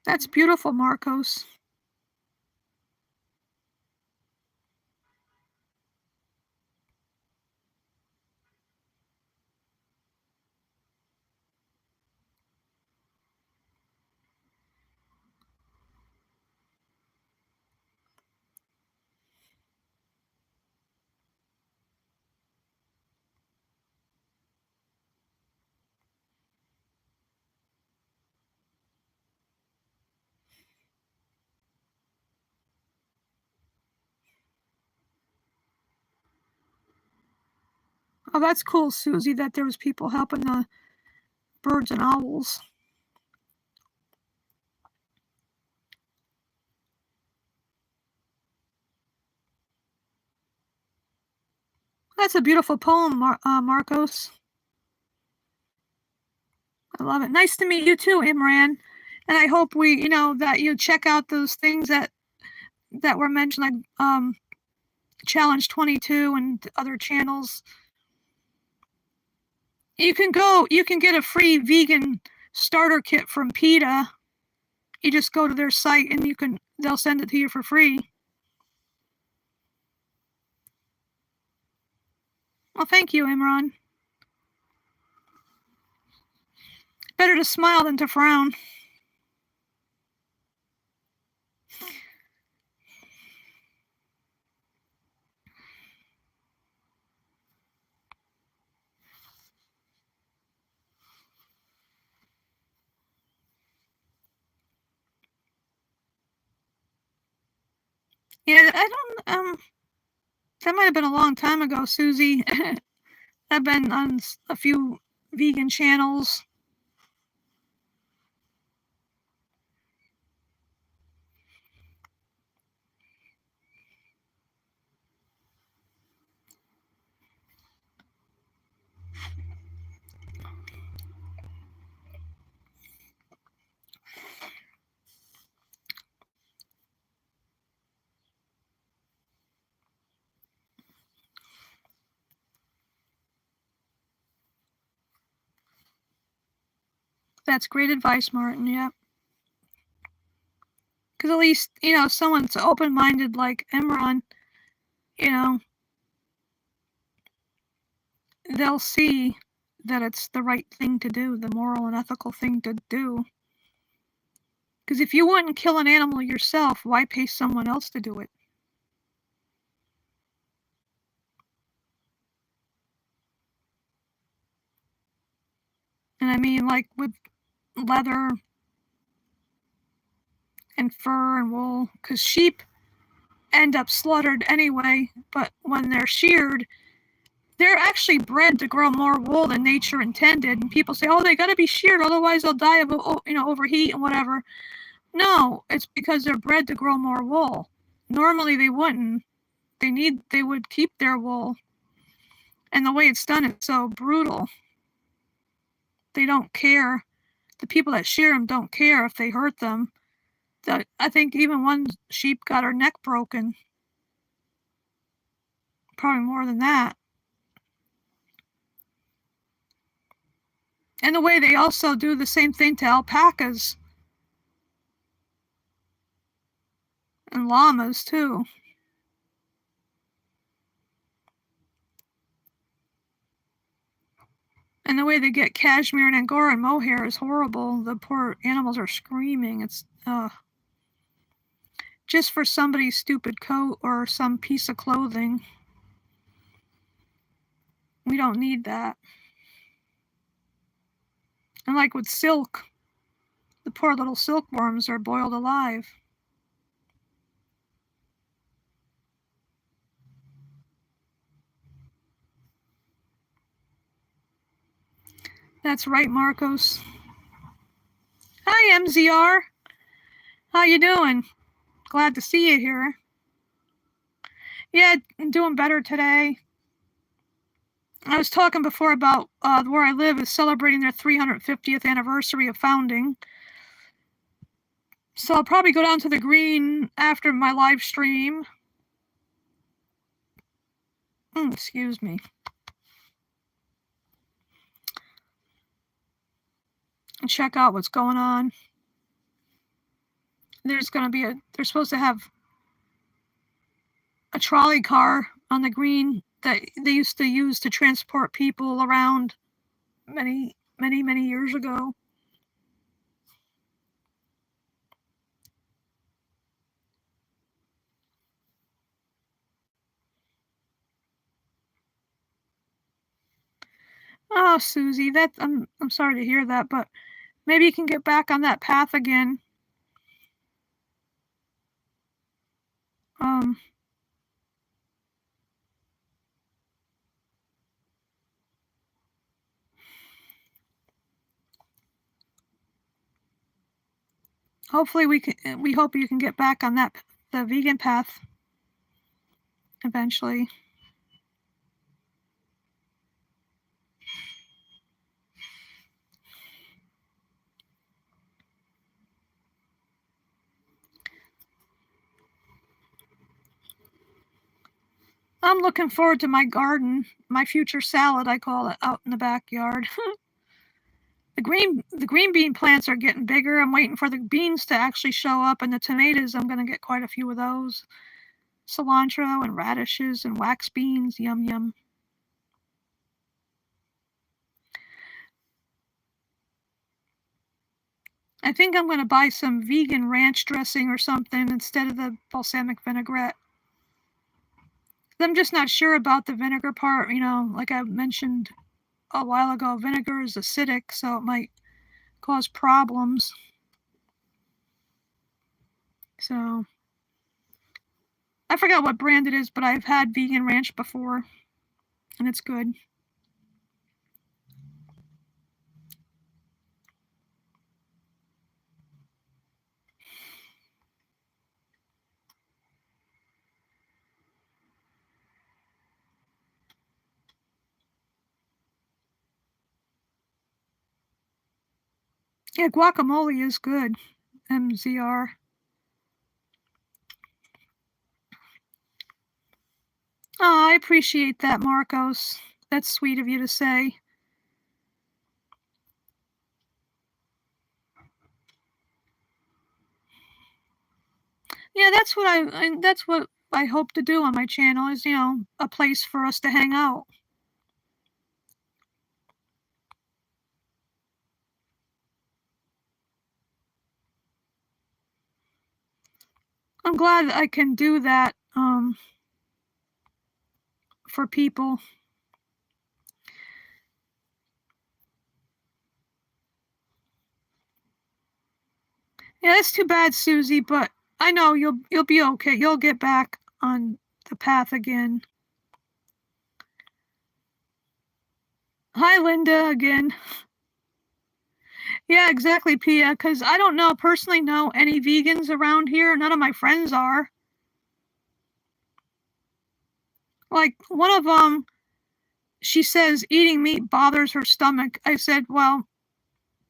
That's beautiful, Marcos. Oh, that's cool, Susie, that there was people helping the birds and owls. That's a beautiful poem, Marcos. I love it. Nice to meet you too, Imran. And I hope that you check out those things that were mentioned, like Challenge 22 and other channels. You can get a free vegan starter kit from PETA. You just go to their site and they'll send it to you for free. Well, thank you, Imran. Better to smile than to frown. Yeah, I don't that might have been a long time ago, Susie. I've been on a few vegan channels. That's great advice, Martin. Yeah. Because at least, someone's open minded like Imran, you know, they'll see that it's the right thing to do, the moral and ethical thing to do. Because if you wouldn't kill an animal yourself, why pay someone else to do it? And I mean, like with leather, and fur and wool, because sheep end up slaughtered anyway, but when they're sheared, they're actually bred to grow more wool than nature intended. And people say, oh, they got to be sheared, otherwise they'll die of overheat and whatever. No, it's because they're bred to grow more wool. Normally they wouldn't. They would keep their wool. And the way it's done is so brutal. They don't care. The people that shear them don't care if they hurt them. I think even one sheep got her neck broken. Probably more than that. And the way they also do the same thing to alpacas and llamas too. And the way they get cashmere and angora and mohair is horrible. The poor animals are screaming. It's just for somebody's stupid coat or some piece of clothing. We don't need that. And like with silk, the poor little silkworms are boiled alive. That's right, Marcos. Hi, MZR. How you doing? Glad to see you here. Yeah, I'm doing better today. I was talking before about where I live is celebrating their 350th anniversary of founding. So I'll probably go down to the green after my live stream. Excuse me. And check out what's going on. They're supposed to have a trolley car on the green that they used to use to transport people around many years ago. Oh, Susie, I'm sorry to hear that, but maybe you can get back on that path again. Hopefully we hope you can get back on the vegan path eventually. I'm looking forward to my garden, my future salad, I call it, out in the backyard. The green bean plants are getting bigger. I'm waiting for the beans to actually show up, and the tomatoes, I'm going to get quite a few of those. Cilantro and radishes and wax beans, yum yum. I think I'm going to buy some vegan ranch dressing or something instead of the balsamic vinaigrette. I'm just not sure about the vinegar part. Like I mentioned a while ago, vinegar is acidic, so it might cause problems. So I forgot what brand it is, but I've had vegan ranch before, and it's good. Yeah, guacamole is good, MZR. Oh, I appreciate that, Marcos. That's sweet of you to say. Yeah, that's what I hope to do on my channel is, a place for us to hang out. I'm glad I can do that for people. Yeah, it's too bad, Susie, but I know you'll be okay. You'll get back on the path again. Hi, Linda, again. Yeah, exactly, Pia, because I don't personally know any vegans around here. None of my friends are. Like, one of them, she says eating meat bothers her stomach. I said, well,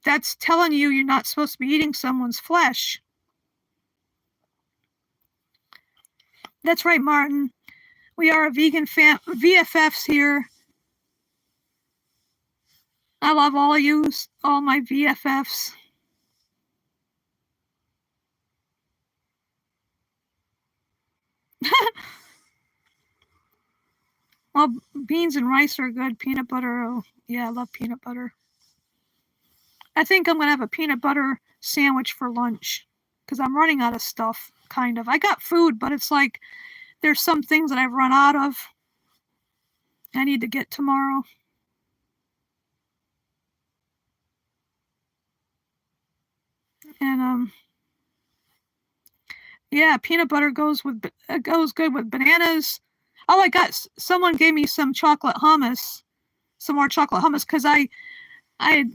that's telling you you're not supposed to be eating someone's flesh. That's right, Martin. We are a vegan VFFs here. I love all of you, all my VFFs. Well, beans and rice are good. Peanut butter, oh, yeah, I love peanut butter. I think I'm going to have a peanut butter sandwich for lunch because I'm running out of stuff, kind of. I got food, but it's like there's some things that I've run out of. I need to get tomorrow. And yeah, peanut butter goes good with bananas. Oh, I got someone gave me some chocolate hummus, some more chocolate hummus because I had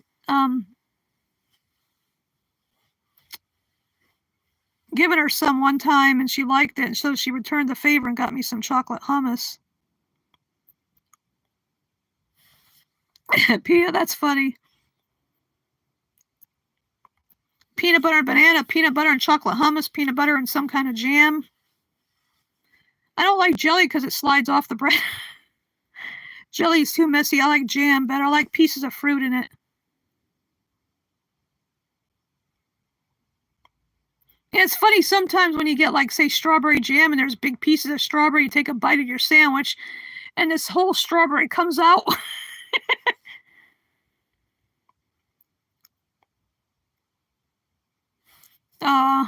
given her some one time and she liked it, and so she returned the favor and got me some chocolate hummus. Pia, that's funny. Peanut butter and banana, peanut butter and chocolate hummus, peanut butter and some kind of jam. I don't like jelly because it slides off the bread. Jelly's too messy. I like jam better. I like pieces of fruit in it. And it's funny sometimes when you get, like, say, strawberry jam and there's big pieces of strawberry, you take a bite of your sandwich and this whole strawberry comes out. uh,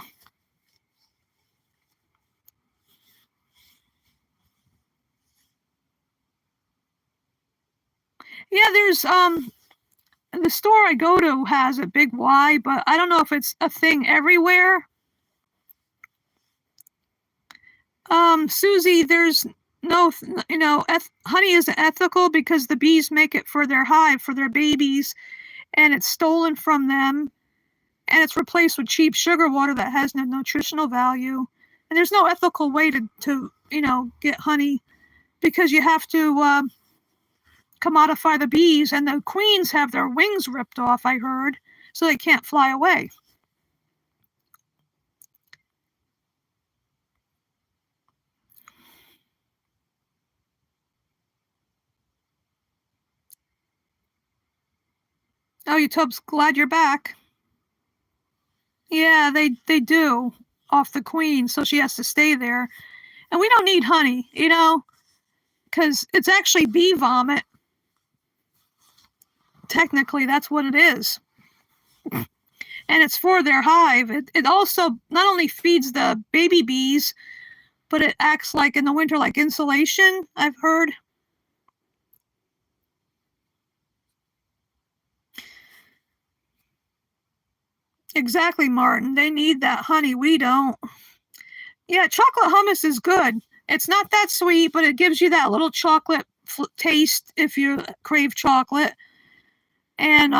yeah, there's the store I go to has a big Y, but I don't know if it's a thing everywhere. Susie, there's no, honey isn't ethical because the bees make it for their hive, for their babies, and it's stolen from them, and it's replaced with cheap sugar water that has no nutritional value. And there's no ethical way to get honey because you have to commodify the bees, and the queens have their wings ripped off, I heard, so they can't fly away. Oh, you Tub's glad you're back. Yeah, they do off the queen, so she has to stay there. And we don't need honey, because it's actually bee vomit. Technically, that's what it is. And it's for their hive. It also not only feeds the baby bees, but it acts like in the winter like insulation, I've heard. Exactly, Martin. They need that honey. We don't. Yeah, chocolate hummus is good. It's not that sweet, but it gives you that little chocolate taste if you crave chocolate. And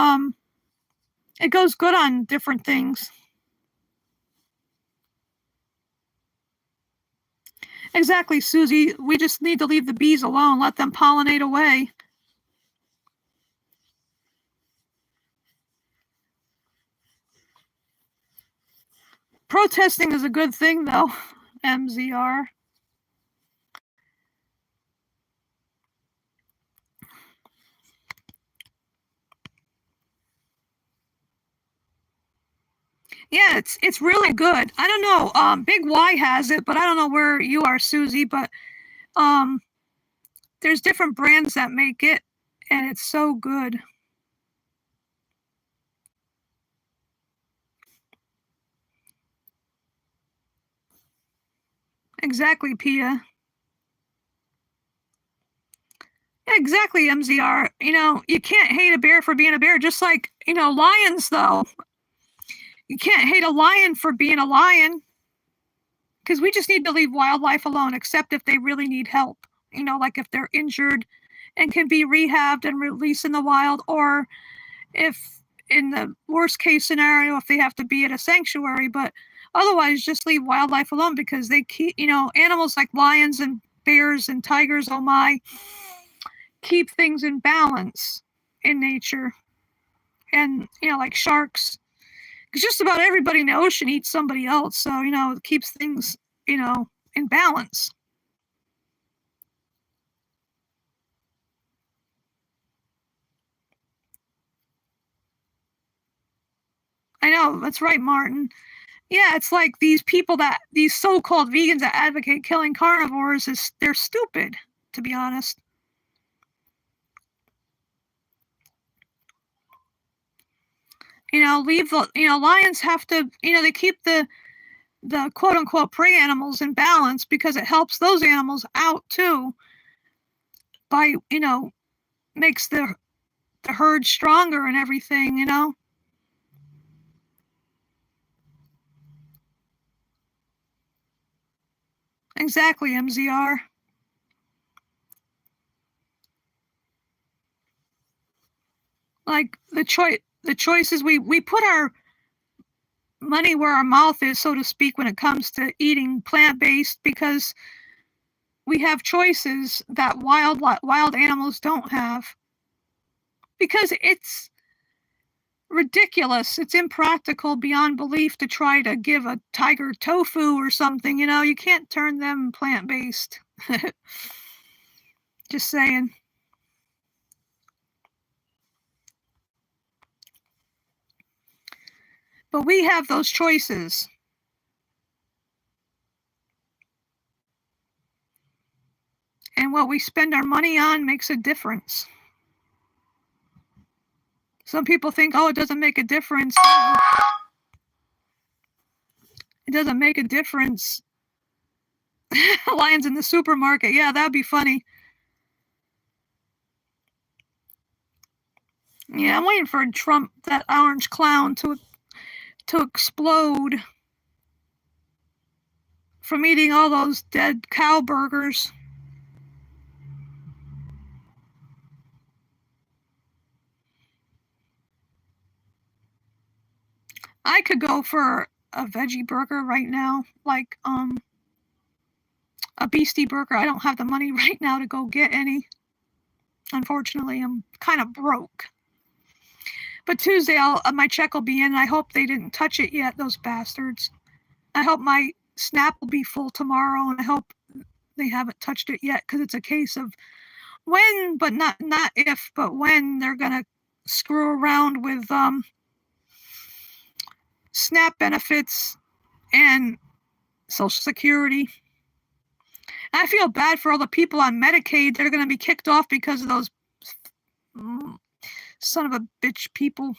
it goes good on different things. Exactly, Susie. We just need to leave the bees alone, let them pollinate away. Protesting is a good thing, though, MZR. Yeah, it's really good. I don't know. Big Y has it, but I don't know where you are, Susie. But um, there's different brands that make it, and it's so good. Exactly, Pia. Yeah, exactly, MZR. You can't hate a bear for being a bear. Just like lions, though. You can't hate a lion for being a lion, because we just need to leave wildlife alone, except if they really need help. Like if they're injured and can be rehabbed and released in the wild, or if in the worst case scenario, if they have to be at a sanctuary. But otherwise, just leave wildlife alone, because they keep, animals like lions and bears and tigers, oh my, keep things in balance in nature. And, like sharks, because just about everybody in the ocean eats somebody else. So, it keeps things, in balance. I know, that's right, Martin. Yeah, it's like these so-called vegans that advocate killing carnivores, they're stupid, to be honest. Leave the, lions have to, they keep the quote unquote prey animals in balance, because it helps those animals out too, by, makes the herd stronger and everything. Exactly, MZR. Like the choices, we put our money where our mouth is, so to speak, when it comes to eating plant-based, because we have choices that wild animals don't have, because it's ridiculous. It's impractical beyond belief to try to give a tiger tofu or something. You can't turn them plant-based. Just saying. But we have those choices. And what we spend our money on makes a difference. Some people think, oh, it doesn't make a difference. It doesn't make a difference. Lions in the supermarket. Yeah, that'd be funny. Yeah, I'm waiting for Trump, that orange clown, to explode from eating all those dead cow burgers. I could go for a veggie burger right now, like a beastie burger. I don't have the money right now to go get any. Unfortunately, I'm kind of broke. But Tuesday, my check will be in. I hope they didn't touch it yet, those bastards. I hope my SNAP will be full tomorrow, and I hope they haven't touched it yet, because it's a case of when, but not if, but when they're gonna screw around with SNAP benefits and Social Security. I feel bad for all the people on Medicaid that are going to be kicked off because of those son of a bitch people.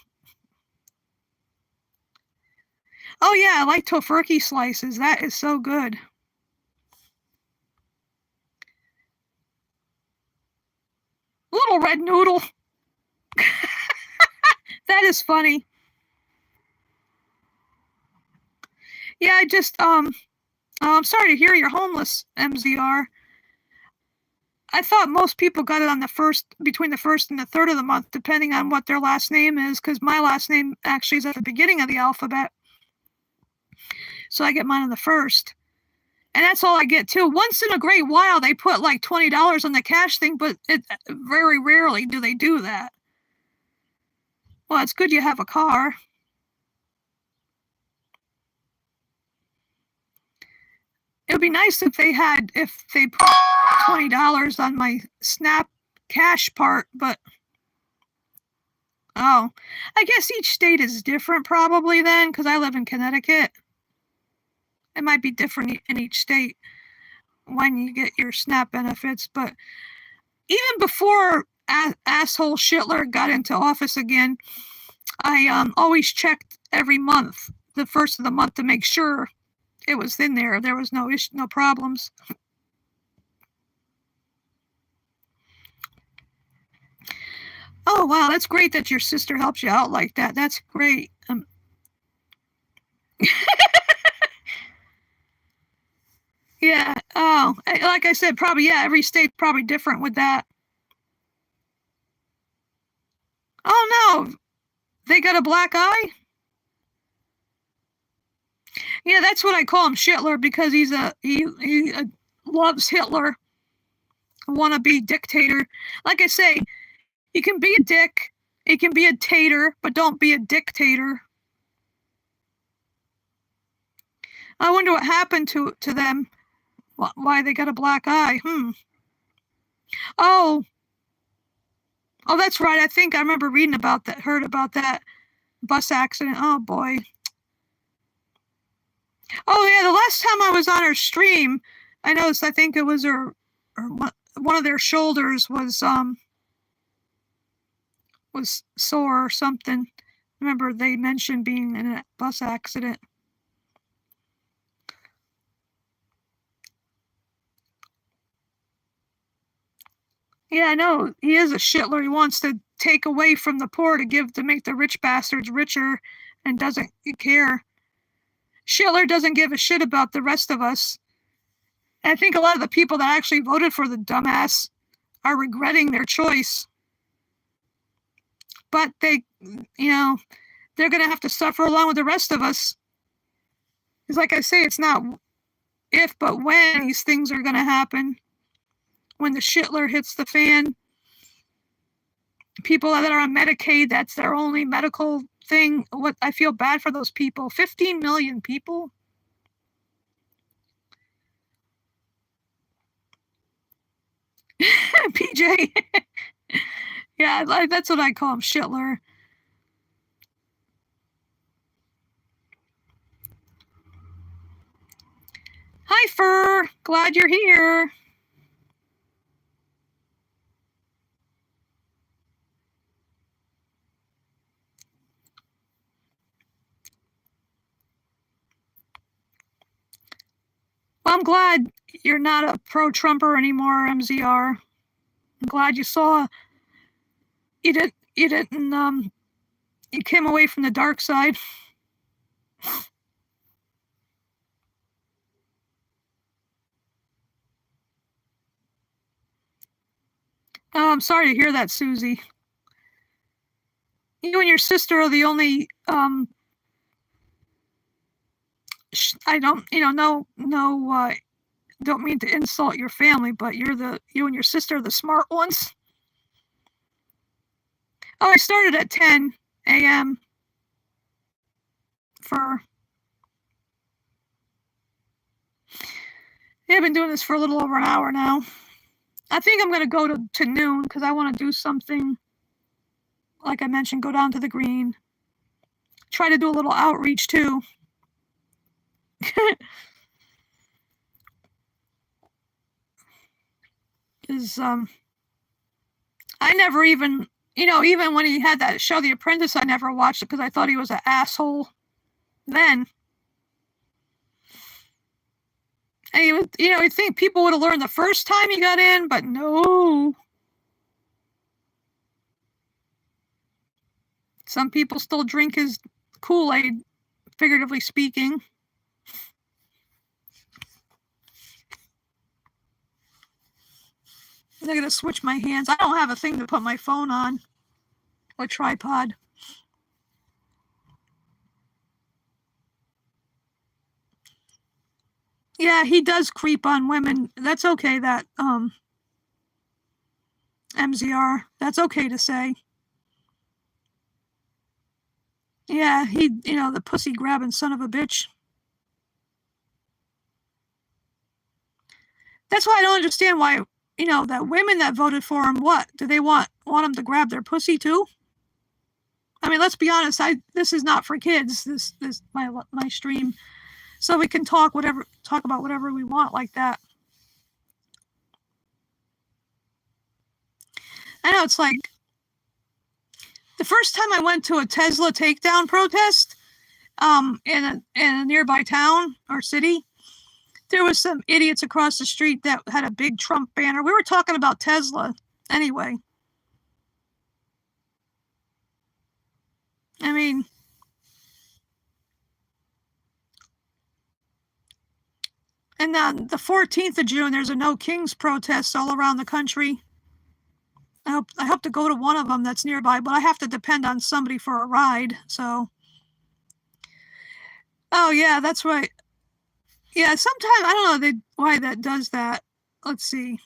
Oh yeah, I like tofurkey slices. That is so good. Little red noodle. That is funny. Yeah, I'm sorry to hear you're homeless, MZR. I thought most people got it on between the first and the third of the month, depending on what their last name is, because my last name actually is at the beginning of the alphabet. So I get mine on the first. And that's all I get too. Once in a great while, they put like $20 on the cash thing, but very rarely do they do that. Well, it's good you have a car. It would be nice if they put $20 on my SNAP cash part, but oh, I guess each state is different probably then, because I live in Connecticut. It might be different in each state when you get your SNAP benefits, but even before asshole Schittler got into office again, I always checked every month, the first of the month, to make sure it was in there. There was no problems. Oh wow, that's great that your sister helps you out like that. That's great. Yeah. Oh, like I said, probably, yeah, every state's probably different with that. Oh, no. They got a black eye? Yeah, that's what I call him, Shitler, because he loves Hitler, wannabe dictator. Like I say, he can be a dick, he can be a tater, but don't be a dictator. I wonder what happened to them. Why they got a black eye? Oh, oh, that's right. I think I remember reading about that, heard about that bus accident. Oh boy. Oh yeah, the last time I was on her stream, I noticed. I think it was her one of their shoulders was sore or something. Remember they mentioned being in a bus accident. Yeah, I know. He is a shitler. He wants to take away from the poor to give to make the rich bastards richer and doesn't care. Shitler doesn't give a shit about the rest of us. And I think a lot of the people that actually voted for the dumbass are regretting their choice. But they're going to have to suffer along with the rest of us. Because, like I say, it's not if, but when these things are going to happen. When the shitler hits the fan, people that are on Medicaid, that's their only medical thing. What I feel bad for those people. 15 million people. PJ. Yeah, that's what I call him, shitler. Hi, Fur. Glad you're here. Well, I'm glad you're not a pro-Trumper anymore, MZR. I'm glad you came away from the dark side. Oh, I'm sorry to hear that, Susie. You and your sister are the only I don't, no, don't mean to insult your family, but you and your sister are the smart ones. Oh, I started at 10 a.m. for. Yeah, I've been doing this for a little over an hour now. I think I'm going to go to noon because I want to do something, like I mentioned, go down to the green. Try to do a little outreach too. Is I never even, even when he had that show, The Apprentice, I never watched it because I thought he was an asshole then. And you'd think people would have learned the first time he got in, but no. Some people still drink his Kool-Aid, figuratively speaking. I'm going to switch my hands. I don't have a thing to put my phone on, or tripod. Yeah, he does creep on women. That's okay, that MZR. That's okay to say. Yeah, the pussy grabbing son of a bitch. That's why I don't understand why, that women that voted for him, what? Do they want him to grab their pussy too? I mean, let's be honest, this is not for kids, this my stream. So we can talk about whatever we want like that. I know it's like the first time I went to a Tesla takedown protest in a nearby town or city, there was some idiots across the street that had a big Trump banner. We were talking about Tesla anyway. I mean, And then the 14th of June, there's a No Kings protest all around the country. I hope to go to one of them that's nearby, but I have to depend on somebody for a ride. So, oh yeah, that's right. Yeah, sometimes I don't know why that does that. Let's see.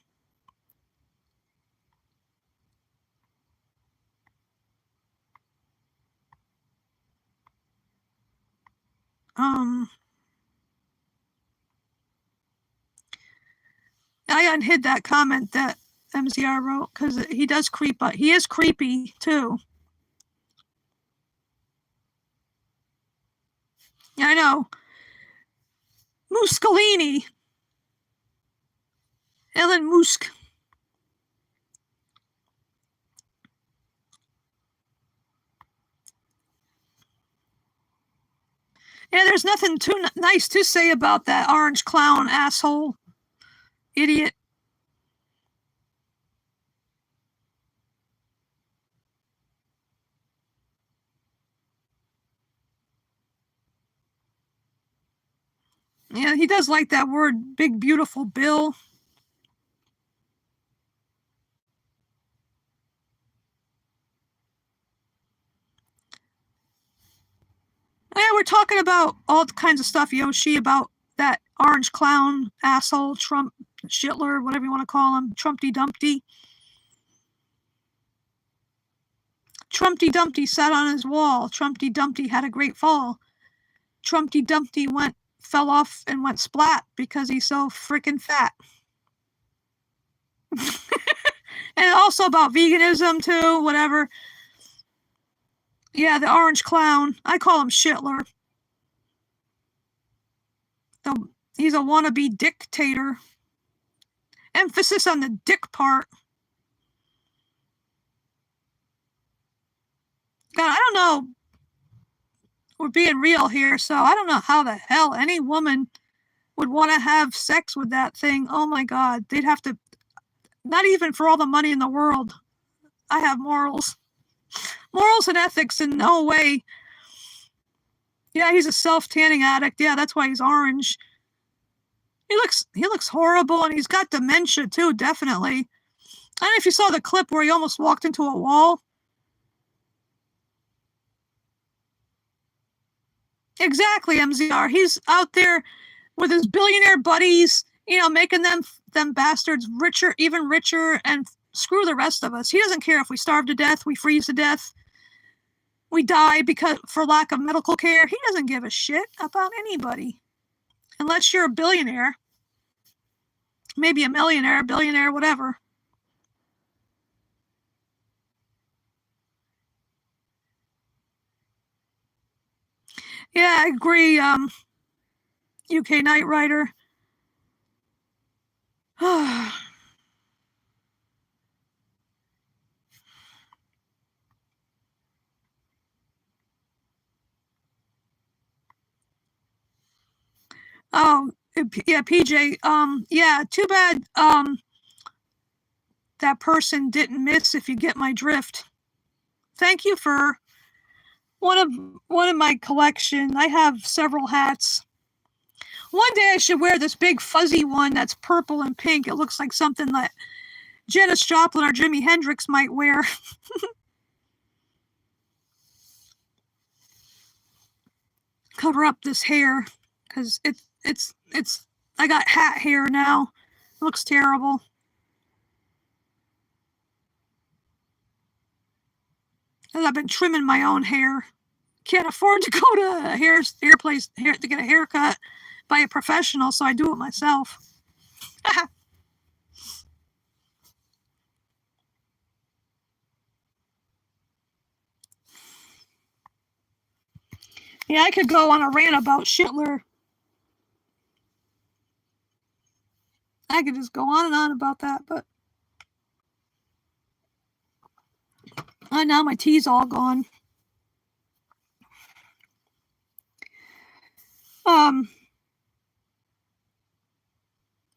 I unhid that comment that MZR wrote because he does creep up. He is creepy too. Yeah, I know. Muscolini. Ellen Musk. Yeah, there's nothing too nice to say about that orange clown asshole idiot. Yeah, he does like that word, big beautiful bill. Yeah, we're talking about all kinds of stuff, Yoshi, about that orange clown asshole, Trump, Shitler, whatever you want to call him, Trumpty Dumpty. Trumpty Dumpty sat on his wall. Trumpty Dumpty had a great fall. Trumpty Dumpty fell off and went splat because he's so freaking fat. And also about veganism too, whatever. Yeah, the orange clown. I call him Shitler. He's a wannabe dictator. Emphasis on the dick part. God, I don't know. We're being real here, so I don't know how the hell any woman would want to have sex with that thing. Oh my God, they'd have to, not even for all the money in the world. I have morals. Morals and ethics in no way. Yeah, he's a self-tanning addict. Yeah, that's why he's orange. He looks horrible, and he's got dementia too, definitely. I don't know if you saw the clip where he almost walked into a wall. Exactly, MZR. He's out there with his billionaire buddies, making them bastards richer, even richer, and screw the rest of us. He doesn't care if we starve to death, we freeze to death, we die for lack of medical care. He doesn't give a shit about anybody. Unless you're a billionaire. Maybe a millionaire, billionaire, whatever. Yeah, I agree, UK Knight Rider. Oh, yeah, PJ. Yeah, too bad that person didn't miss, if you get my drift. Thank you for one of my collection. I have several hats. One day I should wear this big fuzzy one that's purple and pink. It looks like something that Janis Joplin or Jimi Hendrix might wear. Cover up this hair because it's I got hat hair now. It looks terrible. And I've been trimming my own hair. Can't afford to go to a hair place to get a haircut by a professional, so I do it myself. Yeah, I could go on a rant about Shitler. I could just go on and on about that, but now my tea's all gone.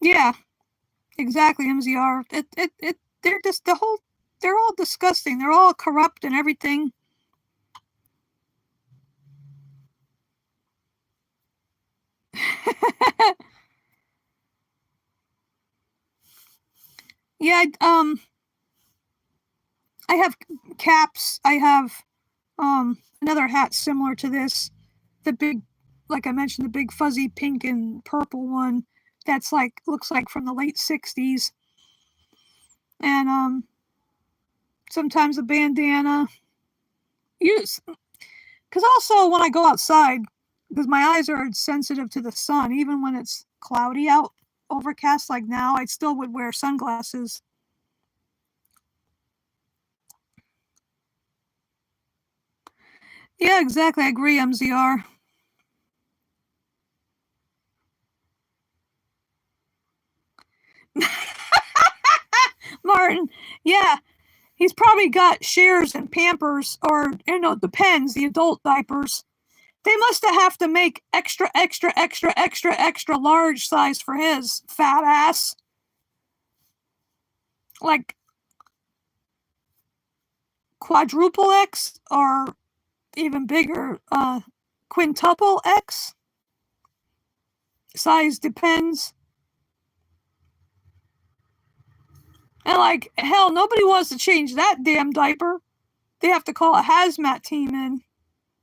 Yeah, exactly, MZR. They're just they're all disgusting. They're all corrupt and everything. Yeah, I have caps. I have another hat similar to this. The big, like I mentioned, the big fuzzy pink and purple one. That's like looks like from the late '60s. And sometimes a bandana. Use because also when I go outside, because my eyes are sensitive to the sun, even when it's cloudy out, overcast like now, I still would wear sunglasses. Yeah, exactly. I agree, MZR. Martin, yeah, he's probably got shares in Pampers or, depends, the adult diapers. They must have to make extra, extra, extra, extra, extra large size for his fat ass. Like quadruple X or even bigger, quintuple X. Size depends. And like, hell, nobody wants to change that damn diaper. They have to call a hazmat team in.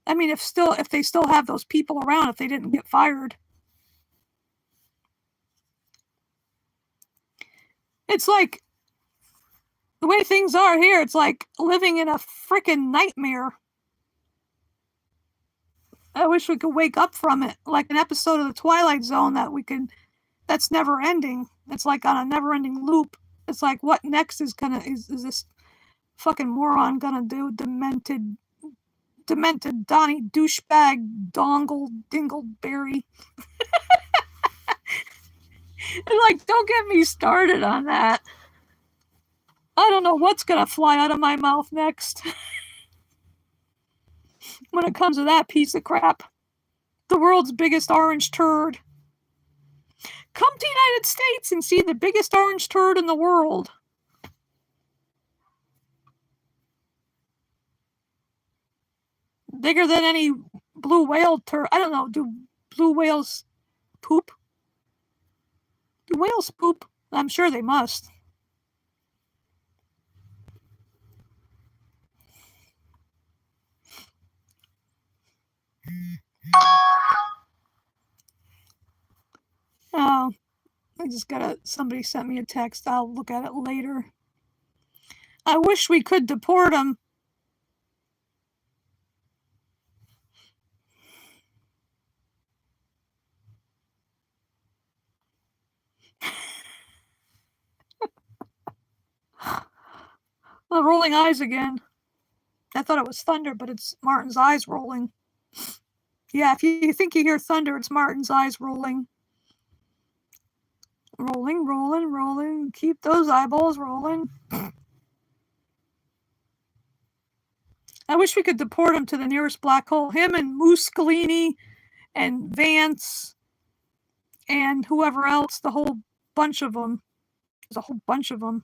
I mean, if they still have those people around, if they didn't get fired. It's like the way things are here, it's like living in a freaking nightmare. I wish we could wake up from it, like an episode of the Twilight Zone that's never ending. It's like on a never ending loop. It's like, what next is this fucking moron gonna do? Demented Donnie douchebag dongle dingleberry. Like, don't get me started on that. I don't know what's gonna fly out of my mouth next when it comes to that piece of crap. The world's biggest orange turd. Come to the United States and see the biggest orange turd in the world. Bigger than any blue whale turd. I don't know. Do blue whales poop? Do whales poop? I'm sure they must. Oh, somebody sent me a text. I'll look at it later. I wish we could deport them. The rolling eyes again. I thought it was thunder, but it's Martin's eyes rolling. Yeah, if you think you hear thunder, it's Martin's eyes rolling. Rolling, rolling, rolling. Keep those eyeballs rolling. I wish we could deport him to the nearest black hole. Him and Mussolini and Vance and whoever else, the whole bunch of them. There's a whole bunch of them.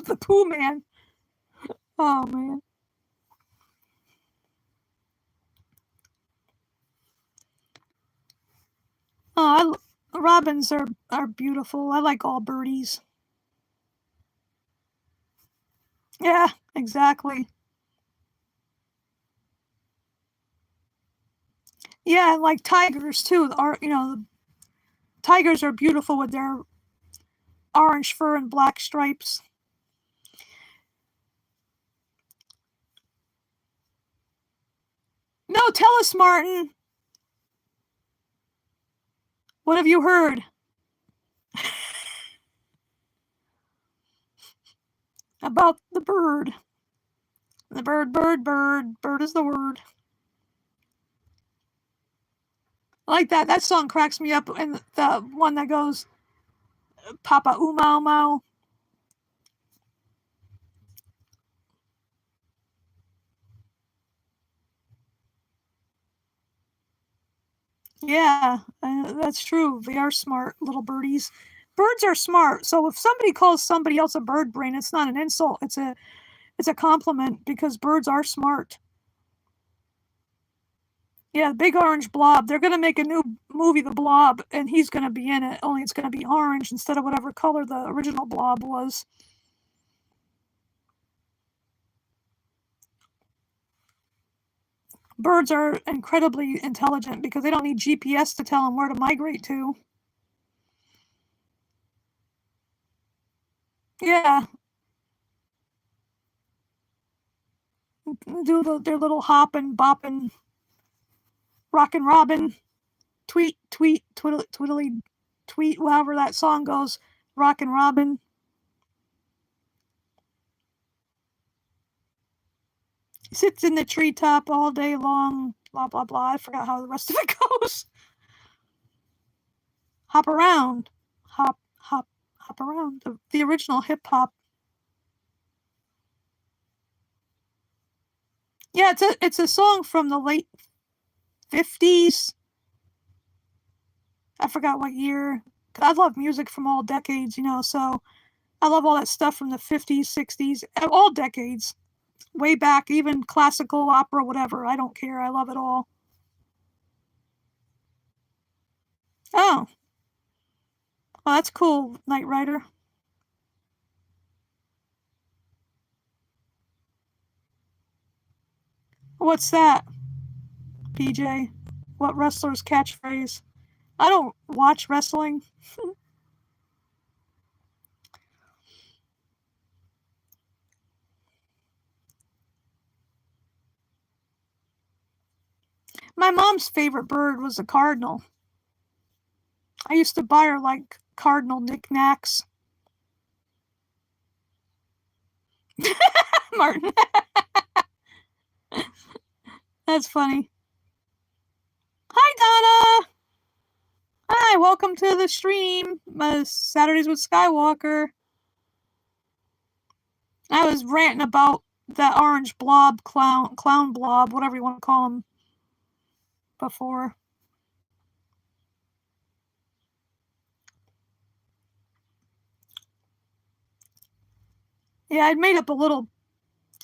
The Pooh Man. Oh, man. Oh, robins are beautiful. I like all birdies. Yeah, exactly. Yeah, and like tigers too. Tigers are beautiful with their orange fur and black stripes. No, tell us, Martin. What have you heard? About the bird. The bird, bird, bird. Bird is the word. I like that. That song cracks me up. And the one that goes, Papa oo mau mau. Yeah, that's true. They are smart little birdies. Birds are smart. So if somebody calls somebody else a bird brain, it's not an insult. It's a compliment because birds are smart. Yeah, the big orange blob. They're gonna make a new movie, The Blob, and he's gonna be in it. Only it's gonna be orange instead of whatever color the original blob was. Birds are incredibly intelligent because they don't need GPS to tell them where to migrate to. Yeah, do their little hopping, bopping, rockin' robin, tweet, tweet, twiddly, twiddly, tweet, however that song goes, rockin' robin. Sits in the treetop all day long, blah, blah, blah. I forgot how the rest of it goes. Hop around, hop, hop, hop around. The original hip hop. Yeah, it's a song from the late 50s. I forgot what year. I love music from all decades, so I love all that stuff from the 50s, 60s, all decades. Way back, even classical, opera, whatever. I don't care. I love it all. Oh, well, that's cool, Knight Rider. What's that, PJ? What wrestler's catchphrase? I don't watch wrestling. My mom's favorite bird was a cardinal. I used to buy her like cardinal knickknacks. Martin, that's funny. Hi, Donna. Hi, welcome to the stream. Saturdays with Skywalker. I was ranting about that orange blob, clown blob, whatever you want to call him, before. Yeah, I'd made up a little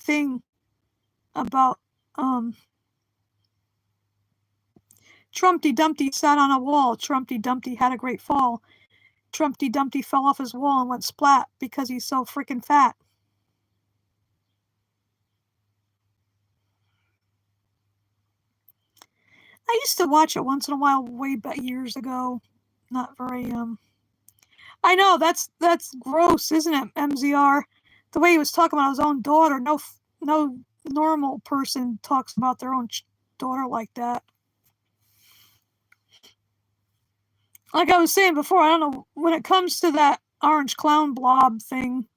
thing about Trumpty Dumpty sat on a wall. Trumpty Dumpty had a great fall. Trumpty Dumpty fell off his wall and went splat because he's so freaking fat. I used to watch it once in a while, way back years ago. Not very I know that's gross, isn't it, MZR? The way he was talking about his own daughter. No normal person talks about their own daughter like that. Like I was saying before, I don't know when it comes to that orange clown blob thing.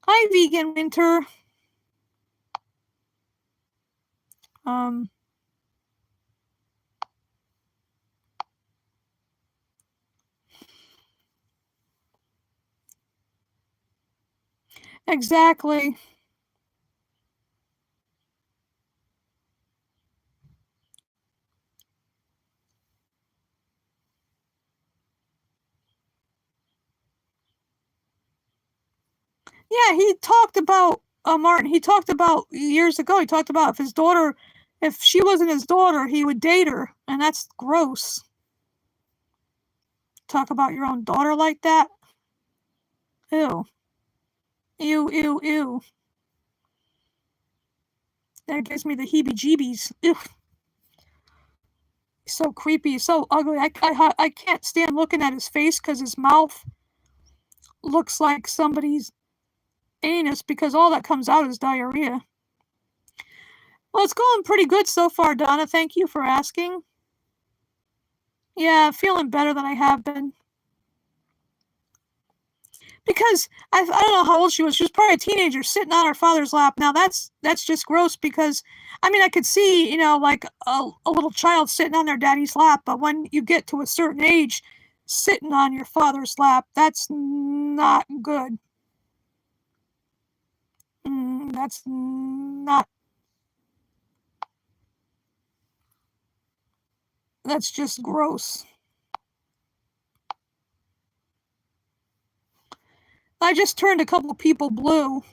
Hi, Vegan Winter. Um, exactly. Yeah, he talked about Martin. He talked about years ago. He talked about if she wasn't his daughter, he would date her, and that's gross. Talk about your own daughter like that. Ew, ew, ew, ew. That gives me the heebie-jeebies. Ew. He's so creepy. He's so ugly. I can't stand looking at his face because his mouth looks like somebody's anus because all that comes out is diarrhea. Well, it's going pretty good so far, Donna. Thank you for asking. Yeah, feeling better than I have been. Because I don't know how old she was. She was probably a teenager sitting on her father's lap. Now that's just gross because I mean I could see, like a little child sitting on their daddy's lap, but when you get to a certain age, sitting on your father's lap, that's not good. That's not. That's just gross. I just turned a couple people blue.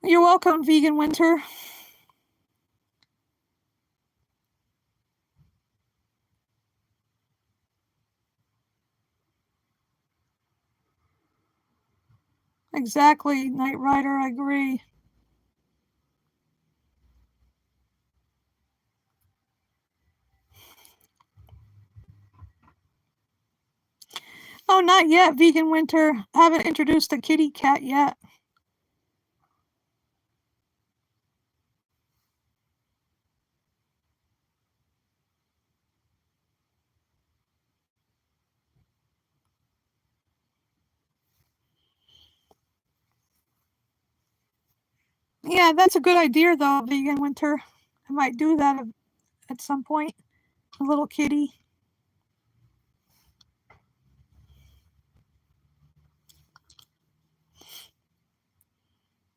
You're welcome, Vegan Winter. Exactly, Knight Rider, I agree. Oh, not yet, Vegan Winter. Haven't introduced a kitty cat yet. Yeah, that's a good idea, though, Vegan Winter. I might do that at some point. A little kitty.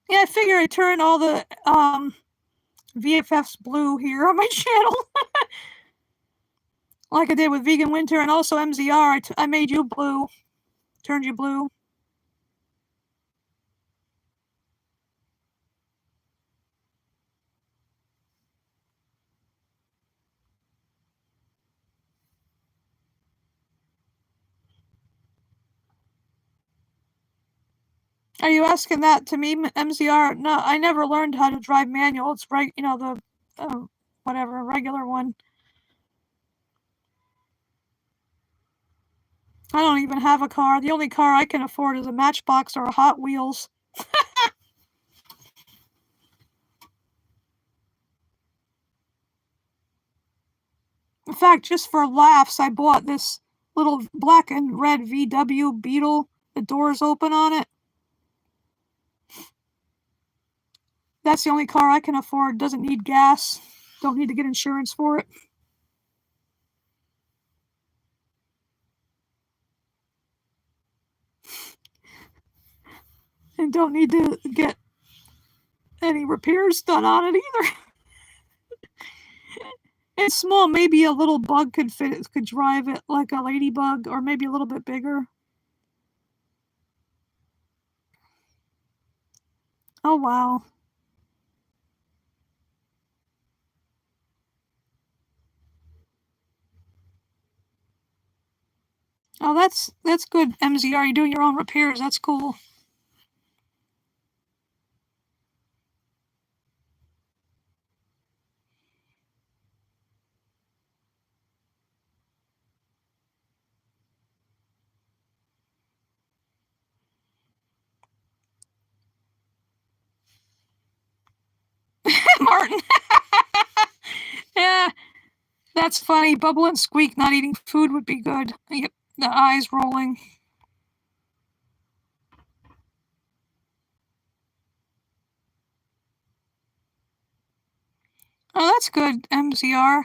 Yeah, I figure I turn all the VFFs blue here on my channel, like I did with Vegan Winter and also MZR. I made you blue, turned you blue. Are you asking that to me, MZR? No, I never learned how to drive manual. It's right, the whatever regular one. I don't even have a car. The only car I can afford is a Matchbox or a Hot Wheels. In fact, just for laughs, I bought this little black and red VW Beetle. The doors open on it. That's the only car I can afford. Doesn't need gas. Don't need to get insurance for it. And don't need to get any repairs done on it either. It's small. Maybe a little bug could fit. Could drive it, like a ladybug, or maybe a little bit bigger. Oh wow. Oh, that's good. MZR, you doing your own repairs? That's cool. Martin. Yeah, that's funny. Bubble and Squeak not eating food would be good. Yep, the eyes rolling. Oh, that's good, MZR.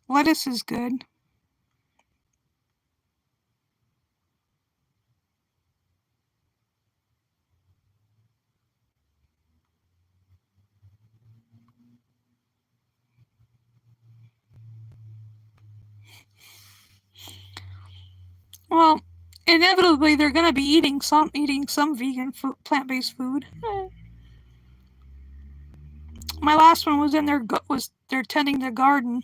Lettuce is good. Well, inevitably they're going to be eating some vegan food, plant-based food. My last one was they're tending their garden.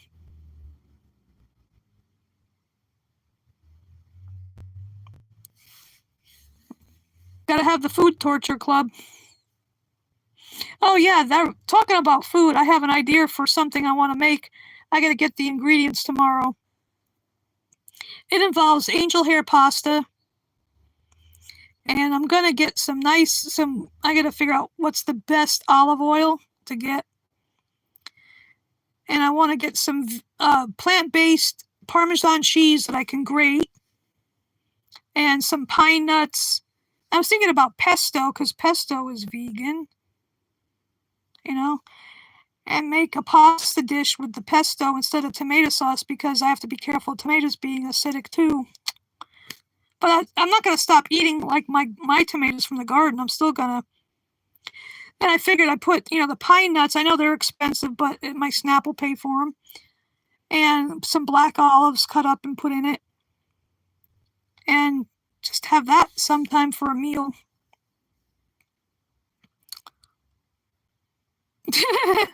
Got to have the food torture club. Oh yeah, that talking about food, I have an idea for something I want to make. I got to get the ingredients tomorrow. It involves angel hair pasta, and I'm gonna get some. I got to figure out what's the best olive oil to get, and I want to get some plant-based Parmesan cheese that I can grate, and some pine nuts. I was thinking about pesto because pesto is vegan, you know, and make a pasta dish with the pesto instead of tomato sauce because I have to be careful of tomatoes being acidic too. But I'm not going to stop eating like my tomatoes from the garden. I'm still going to. And I figured I put, the pine nuts. I know they're expensive, but my Snap will pay for them. And some black olives cut up and put in it. And just have that sometime for a meal.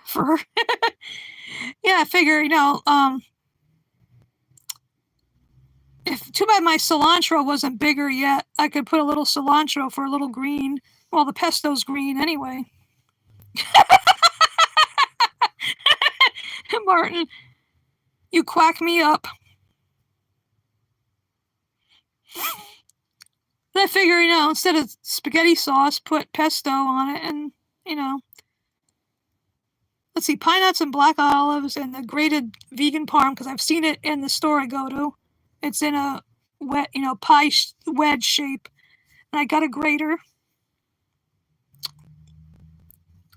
For yeah, I figure, if too bad my cilantro wasn't bigger yet, I could put a little cilantro for a little green. Well, the pesto's green anyway. Martin, you quack me up. I figure, instead of spaghetti sauce, put pesto on it, and let's see, pine nuts and black olives and the grated vegan parm, because I've seen it in the store I go to. It's in a wet, pie wedge shape, and I got a grater.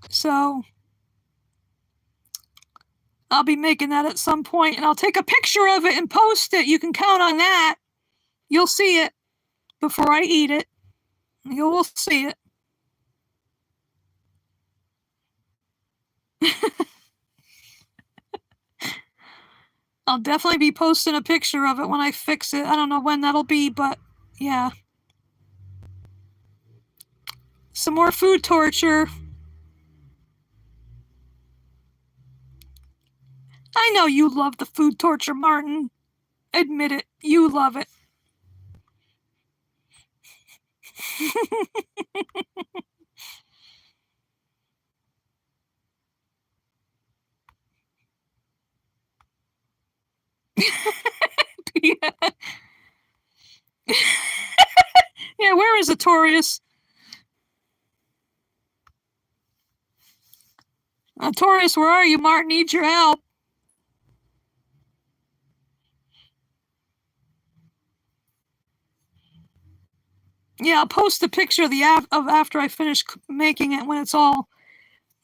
So I'll be making that at some point, and I'll take a picture of it and post it. You can count on that. You'll see it before I eat it. You will see it. I'll definitely be posting a picture of it when I fix it. I don't know when that'll be, but yeah. Some more food torture. I know you love the food torture, Martin. Admit it. You love it. Yeah. Yeah, where is Taurus? Taurus, where are you? Martin needs your help. Yeah, I'll post a picture of the of after I finish making it when it's all,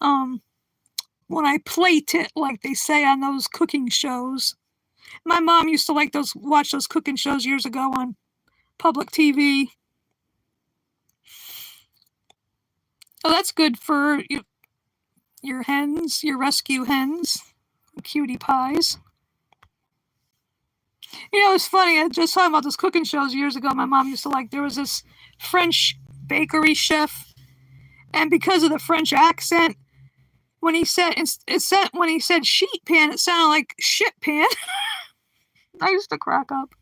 when I plate it, like they say on those cooking shows. My mom used to watch those cooking shows years ago on public TV. Oh, that's good for your hens, your rescue hens, cutie pies. It's funny. I just talking about those cooking shows years ago. My mom used to like. There was this French bakery chef, and because of the French accent, when he said sheet pan, it sounded like shit pan. I used to crack up.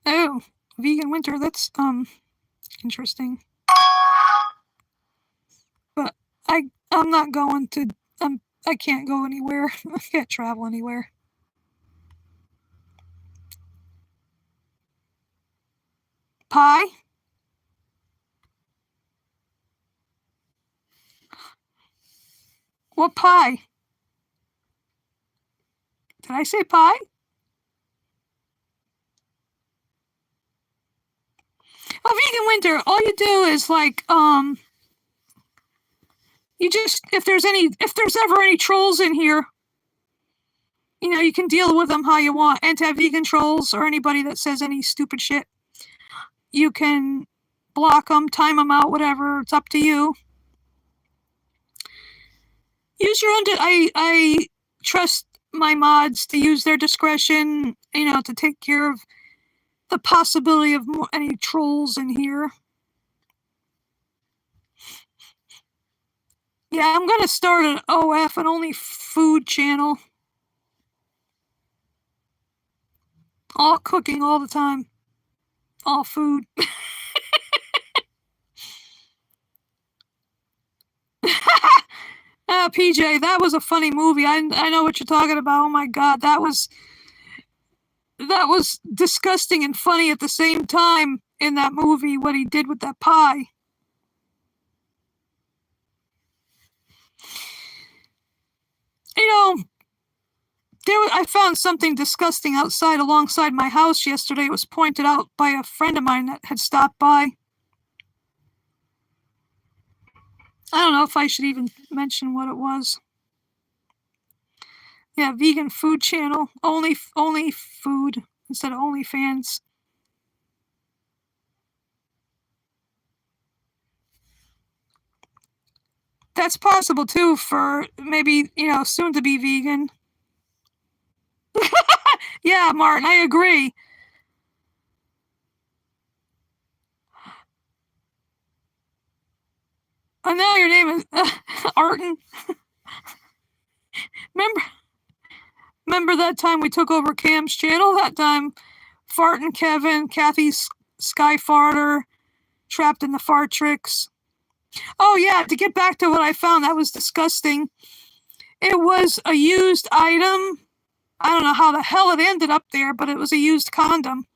Oh, vegan winter. That's interesting. But I'm not going to. I can't go anywhere. I can't travel anywhere. Pie? What pie? Did I say pie? Well, vegan winter. All you do is you just if there's ever any trolls in here, you can deal with them how you want. Anti-vegan trolls or anybody that says any stupid shit, you can block them, time them out, whatever. It's up to you. Use your own. I trust my mods to use their discretion, to take care of the possibility of any trolls in here. Yeah, I'm gonna start an OF, an only food channel. All cooking all the time. All food. PJ, that was a funny movie. I know what you're talking about. Oh my god, that was disgusting and funny at the same time in that movie, what he did with that pie. I found something disgusting outside alongside my house yesterday. It was pointed out by a friend of mine that had stopped by. I don't know if I should even mention what it was. Yeah, vegan food channel. Only food instead of OnlyFans. That's possible too for maybe, soon to be vegan. Yeah, Martin, I agree. I know your name is Arton. Remember, remember that time we took over Cam's channel? That time, Fartin Kevin, Cathy's Sky Farter, trapped in the fart tricks. Oh yeah, to get back to what I found, that was disgusting. It was a used item. I don't know how the hell it ended up there, but it was a used condom.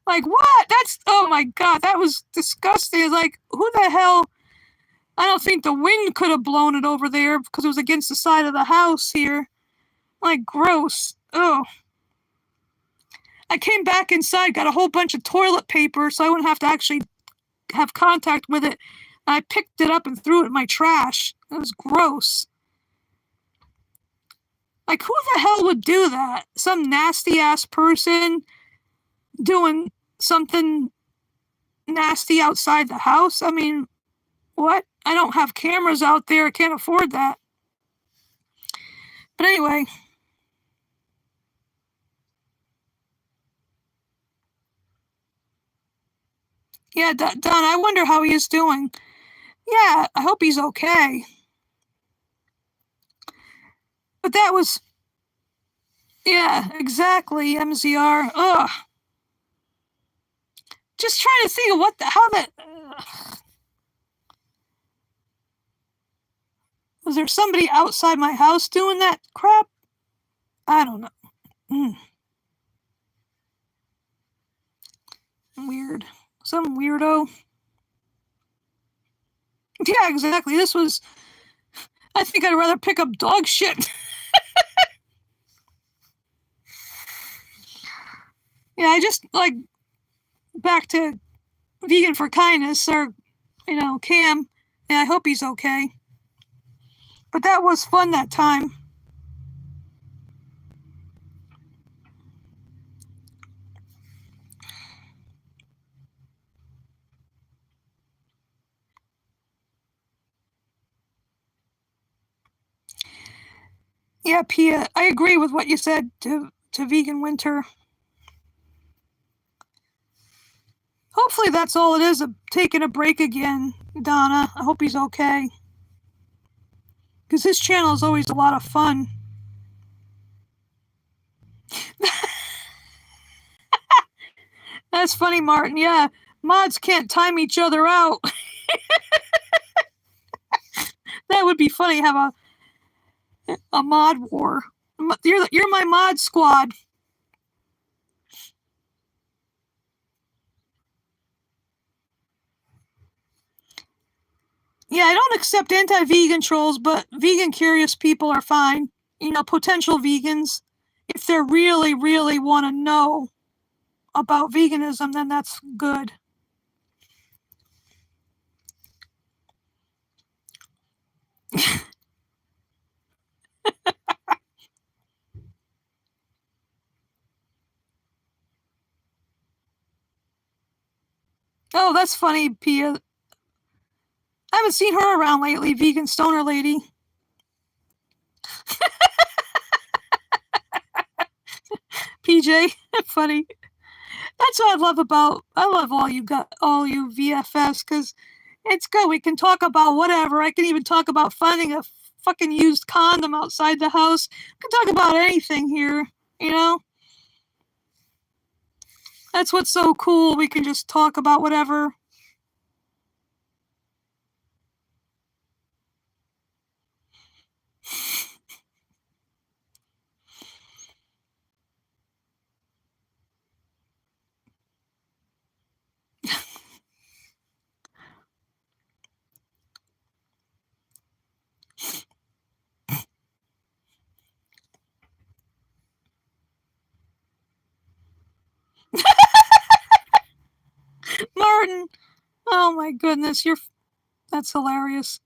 Like, what? That's, oh my God, that was disgusting. It's like, who the hell? I don't think the wind could have blown it over there because it was against the side of the house here. Like, gross. Oh. I came back inside, got a whole bunch of toilet paper so I wouldn't have to actually have contact with it. I picked it up and threw it in my trash. It was gross. Like, who the hell would do that? Some nasty ass person doing something nasty outside the house? I mean, what? I don't have cameras out there. I can't afford that. But anyway. Yeah, Don, I wonder how he is doing. Yeah, I hope he's okay. But that was, yeah, exactly, MZR. Ugh. Just trying to think of what the, how that, was there somebody outside my house doing that crap? I don't know. Weird. Some weirdo. Yeah, exactly. This was, I think I'd rather pick up dog shit. Yeah, I just, like, back to Vegan for Kindness, or, Cam. Yeah, I hope he's okay. But that was fun that time. Yeah, Pia, I agree with what you said to Vegan Winter. Hopefully that's all it is, of taking a break again, Donna. I hope he's okay. Because his channel is always a lot of fun. That's funny, Martin. Yeah, mods can't time each other out. That would be funny, have a mod war. You're my mod squad. Yeah, I don't accept anti-vegan trolls, but vegan curious people are fine. Potential vegans, if they really, really want to know about veganism, then that's good. Oh, that's funny, Pia. I haven't seen her around lately, vegan stoner lady. PJ, funny. That's what I love all you VFS, because it's good. We can talk about whatever. I can even talk about finding a fucking used condom outside the house. We can talk about anything here, That's what's so cool. We can just talk about whatever. Martin, oh my goodness, that's hilarious.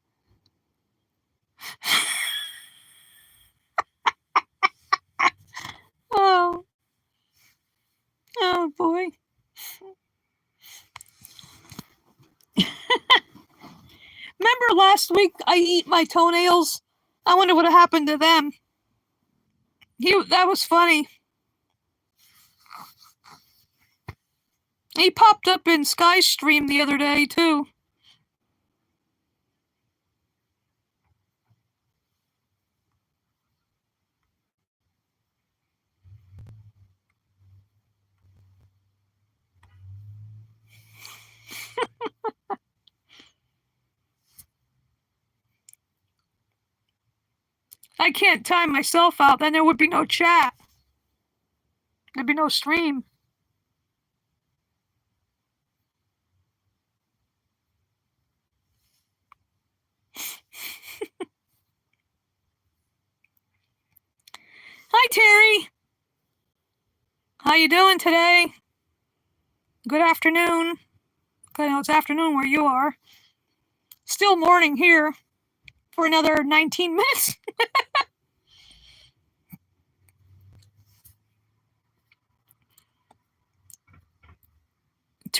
Oh. Oh boy. Remember last last week I eat my toenails. I wonder what happened to them. That was funny. He popped up in Sky Stream the other day too. I can't time myself out, then there would be no chat. There'd be no stream. Hi, Terry. How you doing today? Good afternoon. I know it's afternoon where you are. Still morning here for another 19 minutes.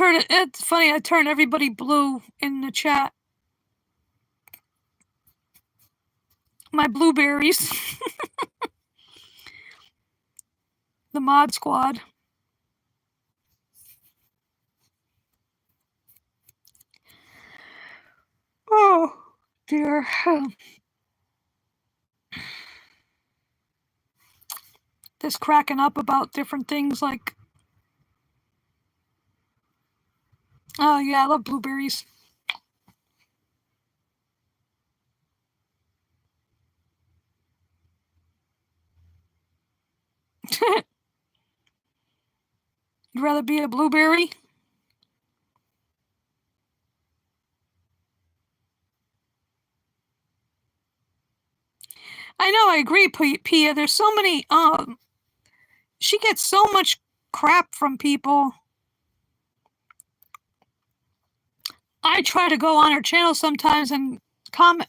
It's funny, I turned everybody blue in the chat. My blueberries. The mod squad. Oh, dear. Just cracking up about different things like, oh yeah, I love blueberries. You'd rather be a blueberry? I know, I agree, Pia. There's so many, she gets so much crap from people. I try to go on her channel sometimes and comment,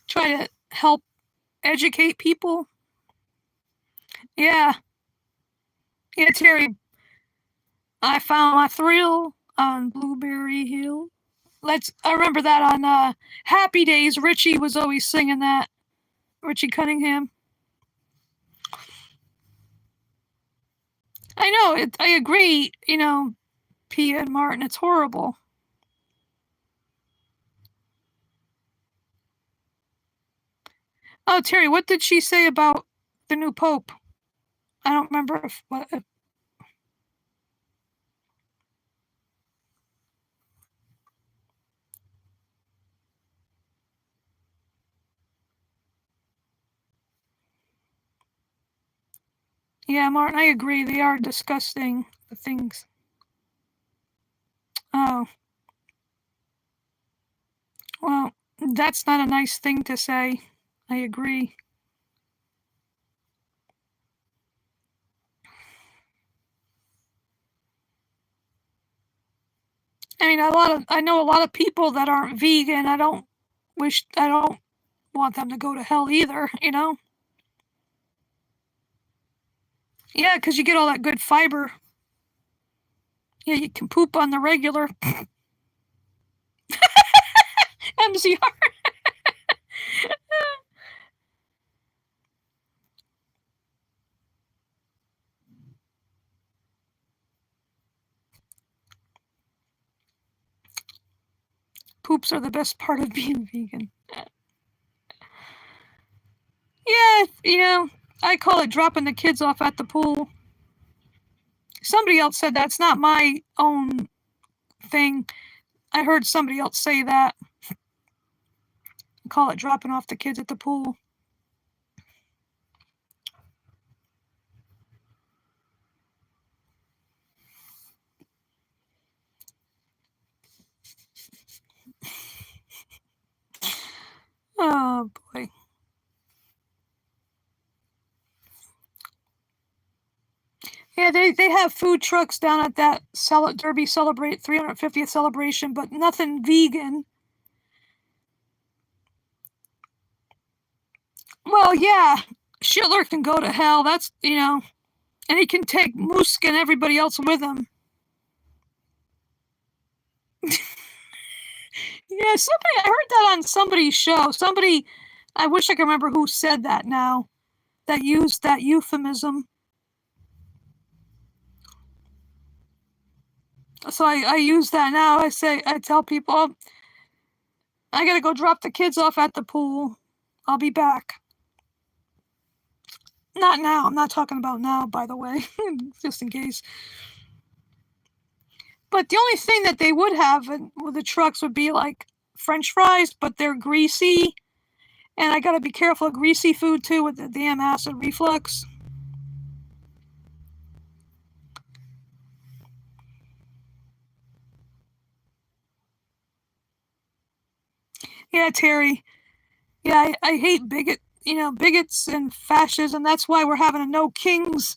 try to help educate people. Yeah. Yeah, Terry. I found my thrill on Blueberry Hill. I remember that on Happy Days. Richie was always singing that. Richie Cunningham. I know, I agree, Pia and Martin, it's horrible. Oh, Terry, what did she say about the new Pope? I don't remember if yeah, Martin, I agree. They are disgusting, the things. Oh. Well, that's not a nice thing to say. I agree. I mean, I know a lot of people that aren't vegan. I don't want them to go to hell either, Yeah, because you get all that good fiber. Yeah, you can poop on the regular. MCR. Poops are the best part of being vegan. Yeah, I call it dropping the kids off at the pool. Somebody else said that's not my own thing. I heard somebody else say that. I call it dropping off the kids at the pool. Oh boy. Yeah, they have food trucks down at that Derby Celebrate 350th celebration, but nothing vegan. Well, yeah, Schiller can go to hell. That's and he can take Musk and everybody else with him. Yeah, I heard that on somebody's show. I wish I could remember who said that now, that used that euphemism. So I use that now. I tell people, oh, I gotta go drop the kids off at the pool. I'll be back. Not now. I'm not talking about now, by the way, just in case. But the only thing that they would have with the trucks would be like French fries, but they're greasy. And I gotta be careful of greasy food too with the damn acid reflux. Yeah, Terry. Yeah, I hate bigots and fascism. That's why we're having a no kings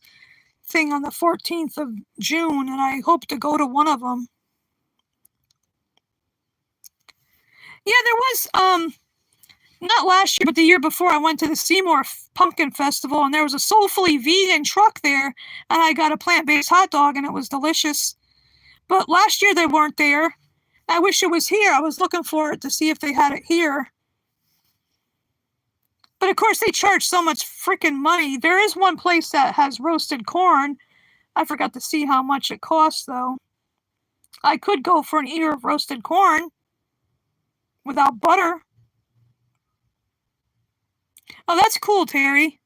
thing on the 14th of June, and I hope to go to one of them. Yeah, there was not last year, but the year before, I went to the Seymour Pumpkin Festival, and there was a soulfully vegan truck there, and I got a plant-based hot dog, and it was delicious. But last year they weren't there. I wish it was here. I was looking for it to see if they had it here. But of course, they charge so much freaking money. There is one place that has roasted corn. I forgot to see how much it costs, though. I could go for an ear of roasted corn without butter. Oh, that's cool, Terry.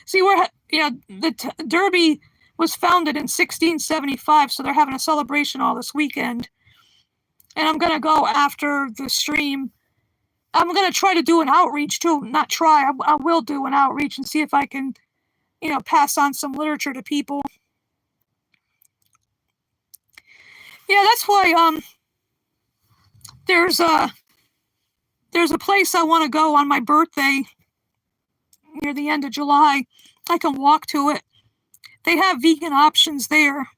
See, the Derby was founded in 1675, so they're having a celebration all this weekend. And I'm going to go after the stream. I'm going to try to do an outreach too. Not try, I will do an outreach and see if I can, pass on some literature to people. Yeah, that's why there's a place I want to go on my birthday near the end of July. I can walk to it. They have vegan options there.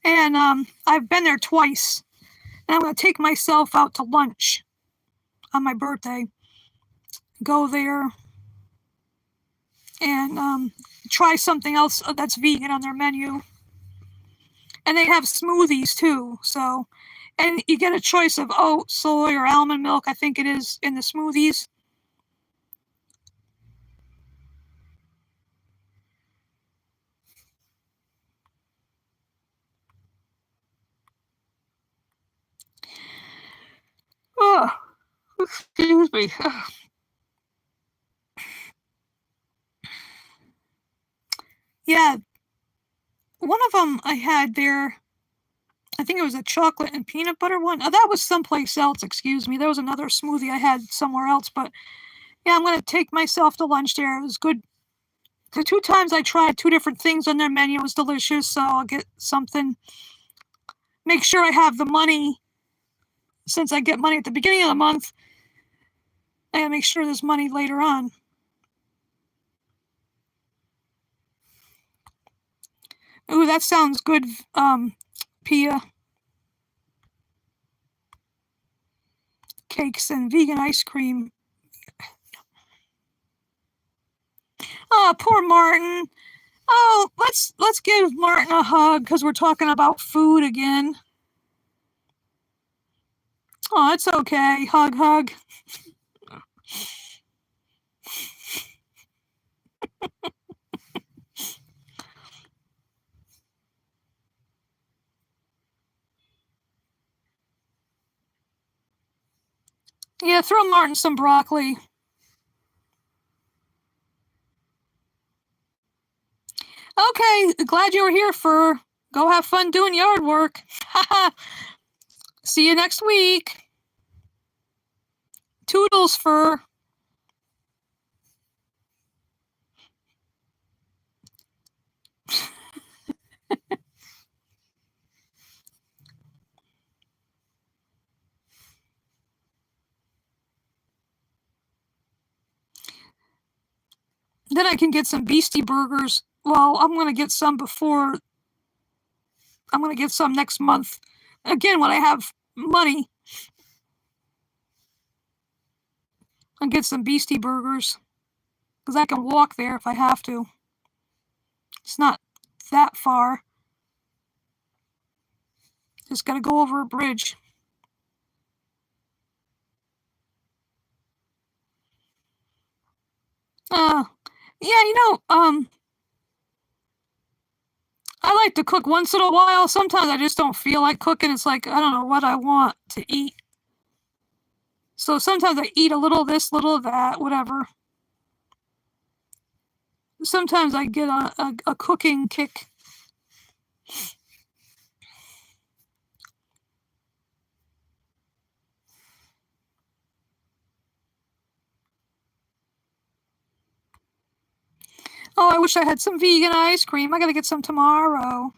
And I've been there twice. And I'm going to take myself out to lunch on my birthday. Go there and try something else that's vegan on their menu. And they have smoothies too. So, and you get a choice of oat, soy, or almond milk, I think it is, in the smoothies. Oh, excuse me. Yeah, one of them I had there, I think it was a chocolate and peanut butter one. Oh, that was someplace else, excuse me. There was another smoothie I had somewhere else, but yeah, I'm going to take myself to lunch there. It was good. The 2 times I tried 2 different things on their menu, it was delicious, so I'll get something. Make sure I have the money. Since I get money at the beginning of the month, I gotta make sure there's money later on. Ooh, that sounds good, Pia. Cakes and vegan ice cream. Oh, poor Martin. Oh, let's give Martin a hug because we're talking about food again. Oh, it's okay. Hug, hug. Yeah, throw Martin some broccoli. Okay, glad you were here, Fur. Go have fun doing yard work. See you next week. Toodles, Fur. Then I can get some Beastie Burgers. Well, I'm going to get some before. I'm going to get some next month. Again, when I have money, I'll get some Beastie Burgers. Because I can walk there if I have to. It's not that far. Just gotta go over a bridge. Uh, yeah, I like to cook once in a while. Sometimes I just don't feel like cooking. It's like, I don't know what I want to eat. So sometimes I eat a little of this, little of that, whatever. Sometimes I get a cooking kick. Oh, I wish I had some vegan ice cream. I gotta get some tomorrow.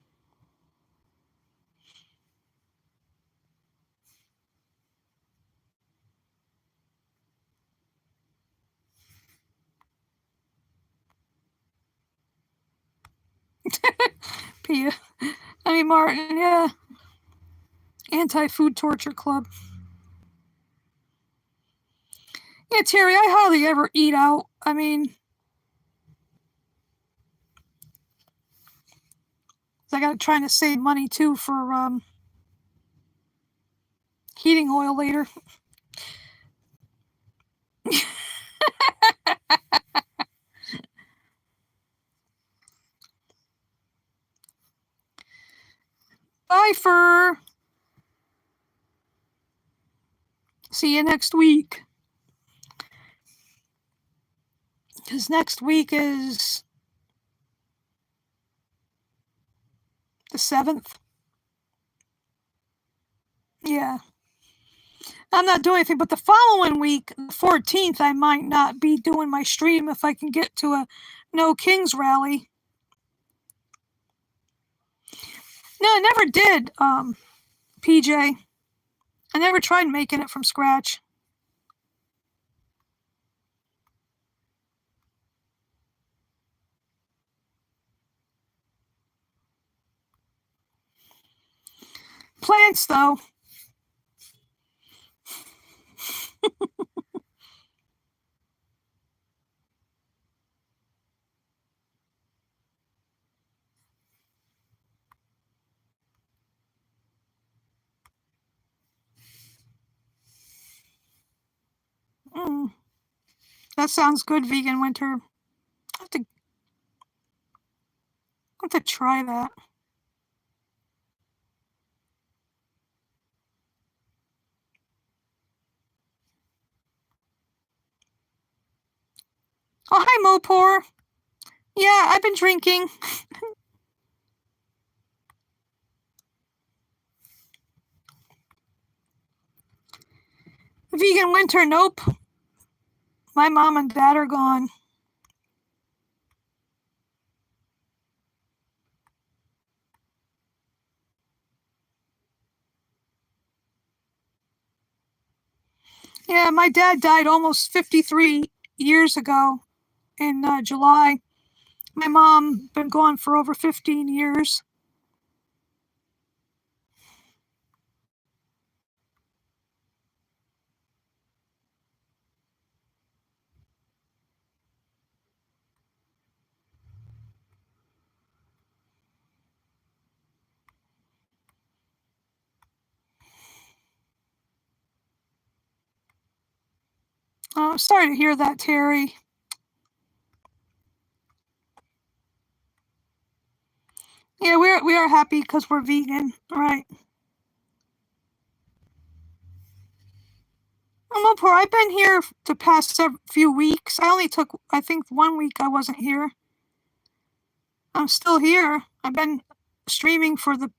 Pia. I mean, Martin, yeah. Anti-food torture club. Yeah, Terry, I hardly ever eat out. I mean, I got trying to save money too for heating oil later. Bye, Fur. See you next week. Because next week is the 7th. Yeah. I'm not doing anything, but the following week, the 14th, I might not be doing my stream if I can get to a No Kings rally. No, I never did, PJ. I never tried making it from scratch. Plants, though. Mm, that sounds good, vegan winter. I have to try that. Oh, hi, Mopor. Yeah, I've been drinking. Vegan winter, nope. My mom and dad are gone. Yeah, my dad died almost 53 years ago in July. My mom been gone for over 15 years. Sorry to hear that, Terry. Yeah, we are happy because we're vegan, right? Mopor, I've been here the past few weeks. I only took, I think, 1 week I wasn't here. I'm still here. I've been streaming for the.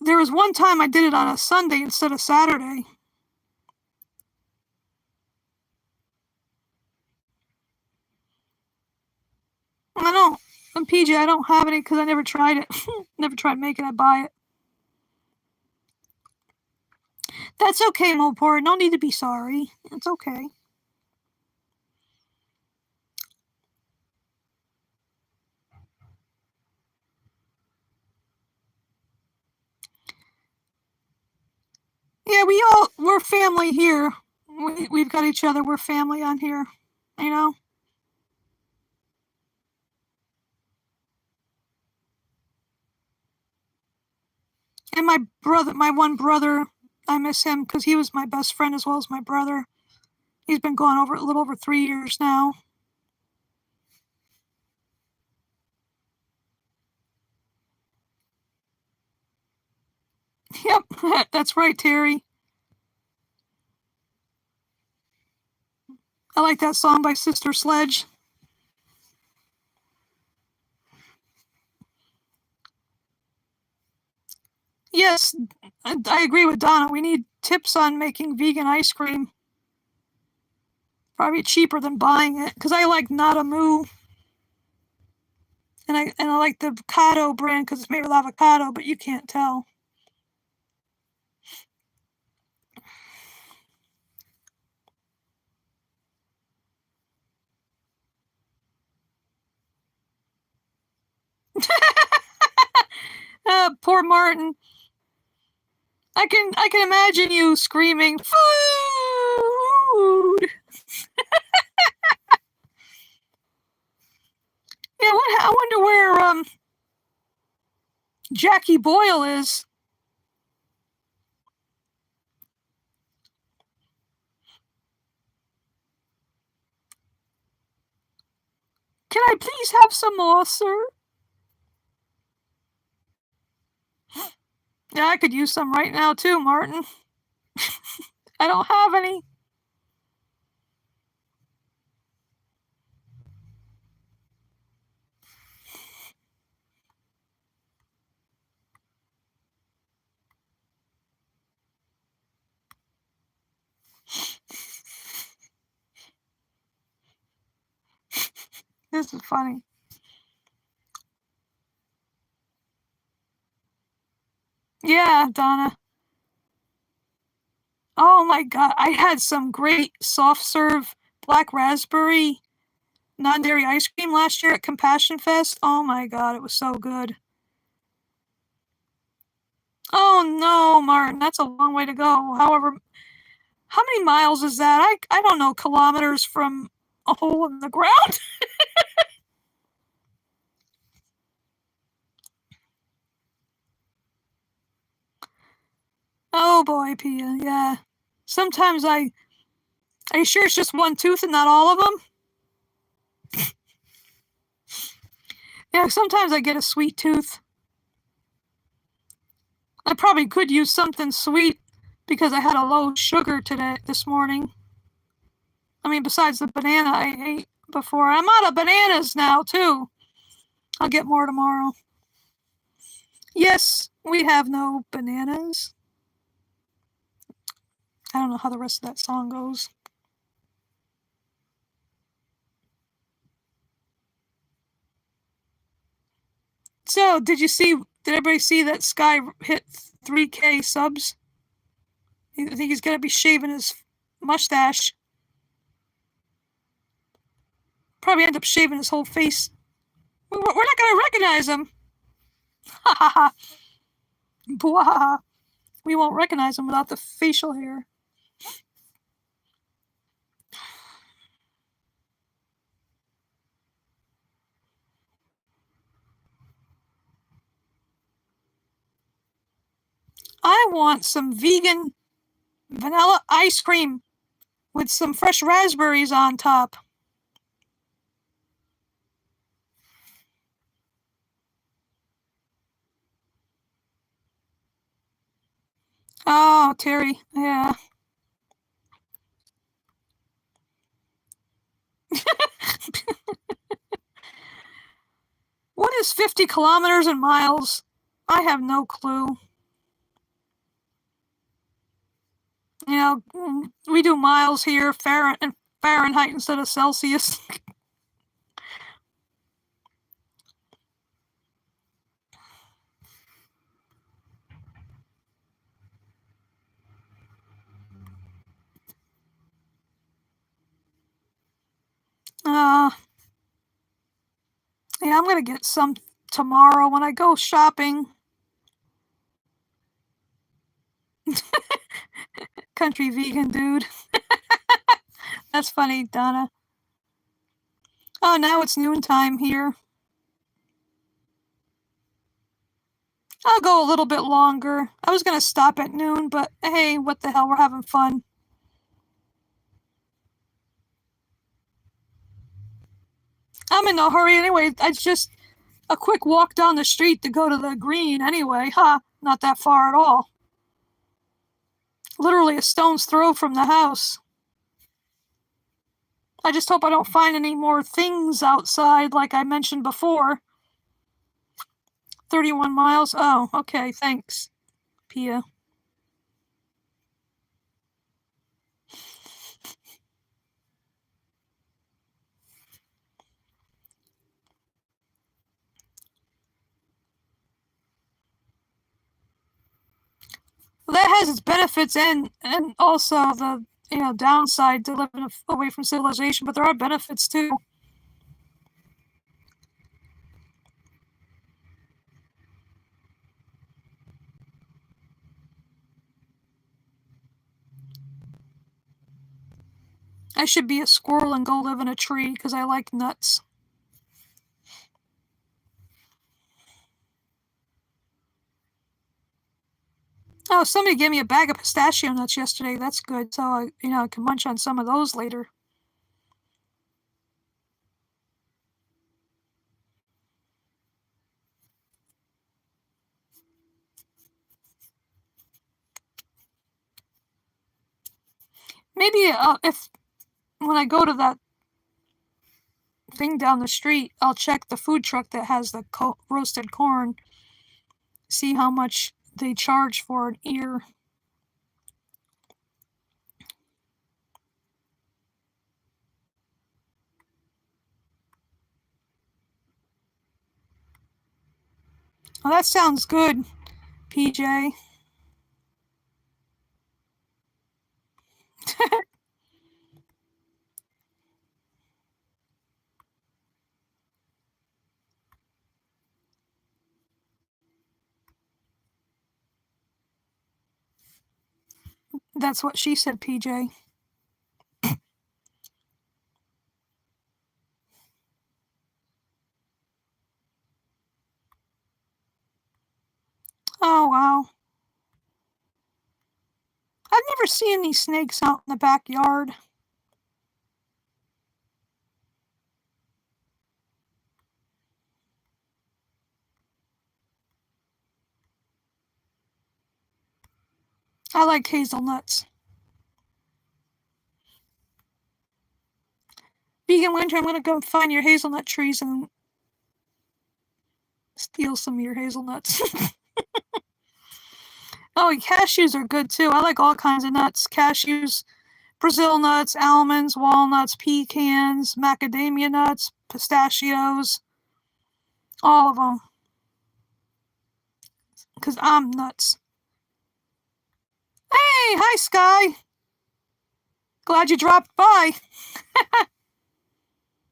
There was one time I did it on a Sunday instead of Saturday. I don't. I'm PJ. I don't have any because I never tried it. Never tried making it. Buy it. That's okay, Mopor. No need to be sorry. It's okay. Yeah, we're family here. We've got each other. We're family on here. You know. And my one brother, I miss him because he was my best friend as well as my brother. He's been gone over a little over 3 years now. Yep, that's right, Terry. I like that song by Sister Sledge. Yes, I agree with Donna. We need tips on making vegan ice cream. Probably cheaper than buying it because I like Nada Moo. And I like the avocado brand because it's made with avocado, but you can't tell. Poor Martin. I can imagine you screaming food. Yeah, I wonder where Jackie Boyle is. Can I please have some more, sir? Yeah, I could use some right now too, Martin. I don't have any. This is funny. Yeah, Donna. Oh my God, I had some great soft serve black raspberry non-dairy ice cream last year at Compassion Fest. Oh my God, it was so good. Oh no, Martin, that's a long way to go. However, how many miles is that? I don't know kilometers from a hole in the ground. Oh boy, Pia, yeah. Sometimes are you sure it's just one tooth and not all of them? Yeah, sometimes I get a sweet tooth. I probably could use something sweet because I had a low sugar this morning. I mean, besides the banana I ate before. I'm out of bananas now, too. I'll get more tomorrow. Yes, we have no bananas. I don't know how the rest of that song goes. So, did everybody see that Sky hit 3K subs? I think he's going to be shaving his mustache. Probably end up shaving his whole face. We're not going to recognize him. Ha ha ha. Blah. We won't recognize him without the facial hair. I want some vegan vanilla ice cream with some fresh raspberries on top. Oh, Terry, yeah. What is 50 kilometers in miles? I have no clue. You know, we do miles here, Fahrenheit instead of Celsius. Yeah, I'm gonna get some tomorrow when I go shopping. Country vegan dude. That's funny, Donna. Oh, now it's noontime here. I'll go a little bit longer. I was going to stop at noon, but hey, what the hell, we're having fun. I'm in no hurry anyway. It's just a quick walk down the street to go to the green anyway. Not that far at all. Literally a stone's throw from the house. I just hope I don't find any more things outside like I mentioned before. 31 miles? Oh, okay, thanks, Pia. Well, that has its benefits and also the downside to living away from civilization, but there are benefits too. I should be a squirrel and go live in a tree because I like nuts. Oh, somebody gave me a bag of pistachio nuts yesterday. That's good. So I can munch on some of those later. Maybe if when I go to that thing down the street, I'll check the food truck that has the roasted corn. See how much they charge for an ear. Well, that sounds good, PJ. That's what she said, PJ. Oh, wow. I've never seen any snakes out in the backyard. I like hazelnuts. Vegan Winter, I'm going to go find your hazelnut trees and steal some of your hazelnuts. Oh, cashews are good too. I like all kinds of nuts. Cashews, Brazil nuts, almonds, walnuts, pecans, macadamia nuts, pistachios, all of them. Because I'm nuts. Hey, hi, Sky. Glad you dropped by.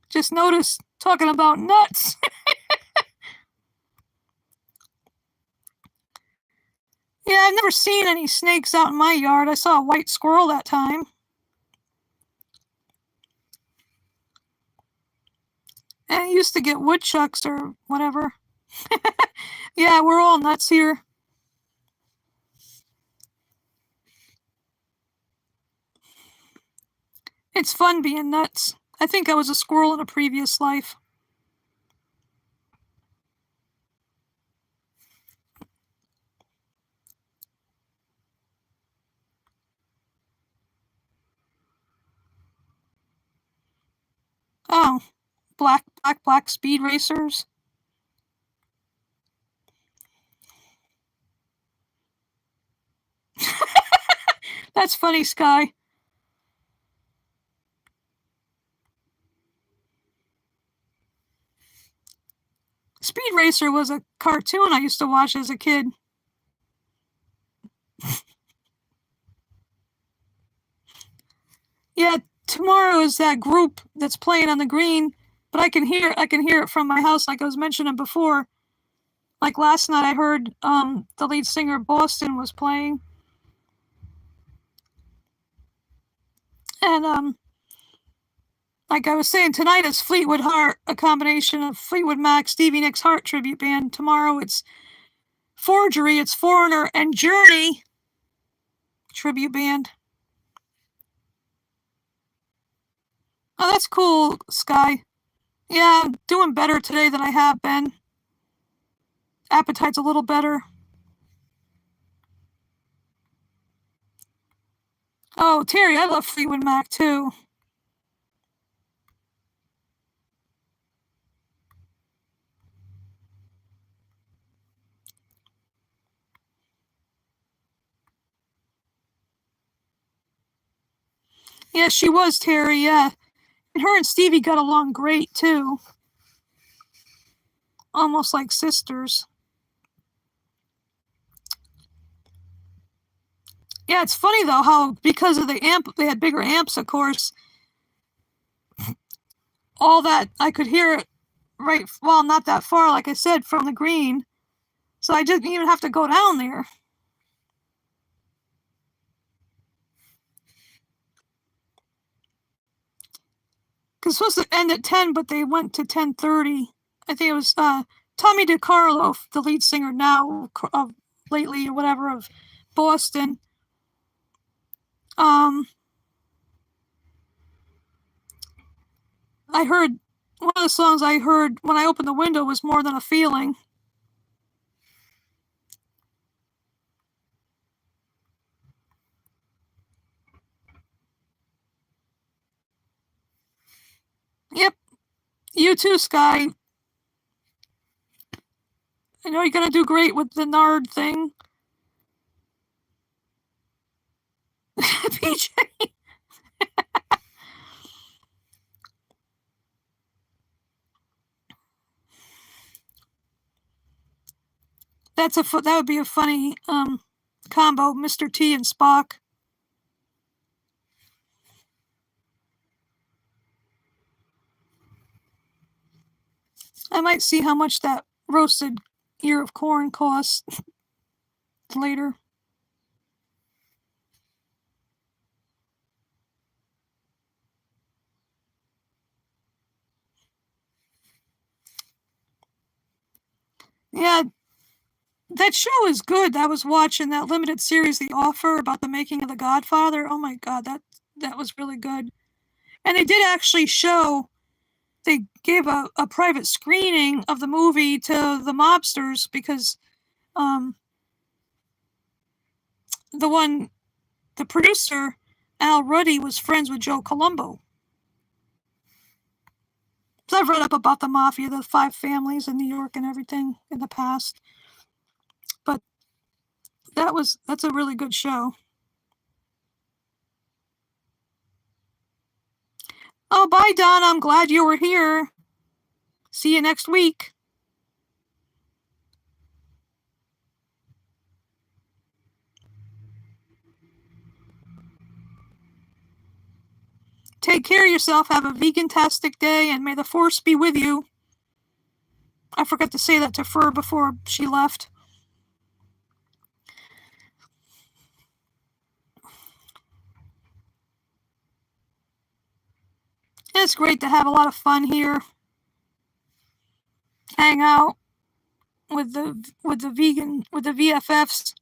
Just noticed talking about nuts. Yeah, I've never seen any snakes out in my yard. I saw a white squirrel that time. And I used to get woodchucks or whatever. Yeah, we're all nuts here. It's fun being nuts. I think I was a squirrel in a previous life. Oh, black speed racers. That's funny, Sky. Speed Racer was a cartoon I used to watch as a kid. Yeah, tomorrow is that group that's playing on the green, but I can hear it from my house like I was mentioning before. Like last night I heard the lead singer of Boston was playing. And like I was saying, tonight is Fleetwood Heart, a combination of Fleetwood Mac, Stevie Nicks Heart tribute band. Tomorrow it's Forgery, it's Foreigner and Journey tribute band. Oh, that's cool, Sky. Yeah, I'm doing better today than I have been. Appetite's a little better. Oh, Terry, I love Fleetwood Mac too. Yeah, she was, Terry, yeah. And her and Stevie got along great too. Almost like sisters. Yeah, it's funny though how because of the amp, they had bigger amps, of course. All that I could hear it right, well, not that far, like I said, from the green. So I didn't even have to go down there. Because it was supposed to end at 10, but they went to 10:30. I think it was Tommy DiCarlo, the lead singer now, lately or whatever, of Boston. I heard one of the songs I heard when I opened the window was More Than a Feeling. Yep, you too, Sky. I know you're gonna do great with the Nard thing. PJ. That would be a funny combo, Mr. T and Spock. I might see how much that roasted ear of corn costs later. Yeah, that show is good. I was watching that limited series, The Offer, about the making of The Godfather. Oh my God, that was really good. And they did actually show, they gave a private screening of the movie to the mobsters because the producer, Al Ruddy, was friends with Joe Colombo. So I've read up about the mafia, the 5 families in New York and everything in the past. But that's a really good show. Oh, bye, Donna. I'm glad you were here. See you next week. Take care of yourself. Have a vegan-tastic day, and may the force be with you. I forgot to say that to Fur before she left. It's great to have a lot of fun here. Hang out with the VFFs.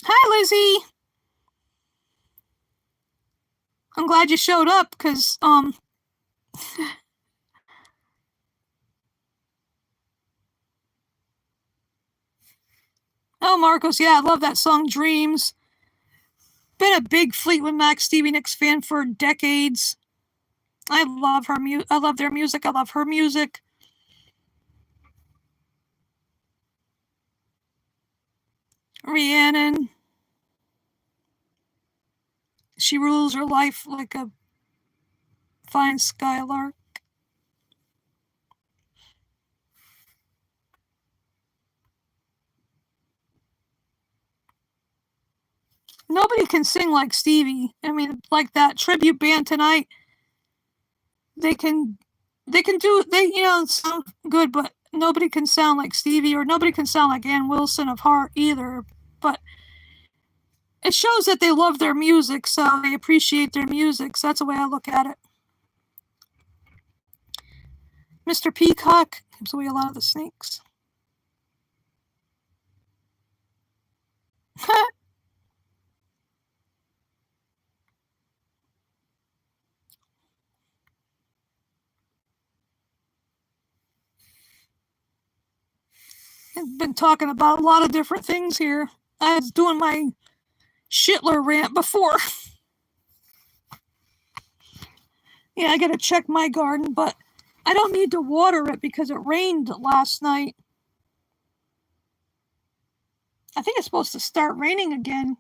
Hi, Lizzie. I'm glad you showed up because oh, Marcos, yeah, I love that song Dreams. Been a big Fleetwood Mac Stevie Nicks fan for decades. I love I love their music. I love her music. Rhiannon. She rules her life like a fine skylark. Nobody can sing like Stevie. I mean, like that tribute band tonight. They can sound good, but nobody can sound like Stevie, or nobody can sound like Ann Wilson of Heart either. But it shows that they love their music, so they appreciate their music. So that's the way I look at it. Mr. Peacock gives away a lot of the snakes. I've been talking about a lot of different things here. I was doing my Shitler rant before. Yeah, I gotta check my garden, but I don't need to water it because it rained last night. I think it's supposed to start raining again.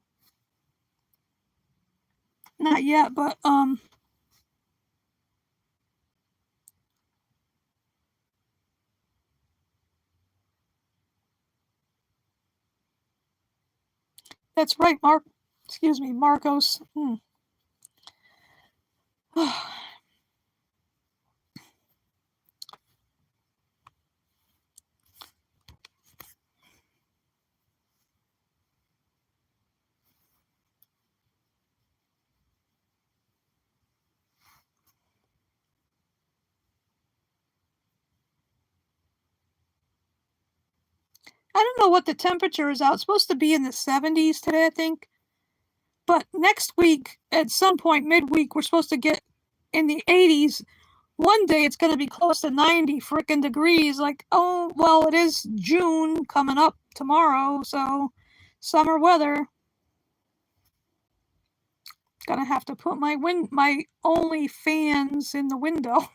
Not yet, but that's right, Marcos. I don't know what the temperature is out. It's supposed to be in the 70s today, I think. But next week, at some point midweek, we're supposed to get in the 80s. One day it's going to be close to 90 frickin' degrees. Like, oh, well, it is June coming up tomorrow, so summer weather. Gonna have to put my only fans in the window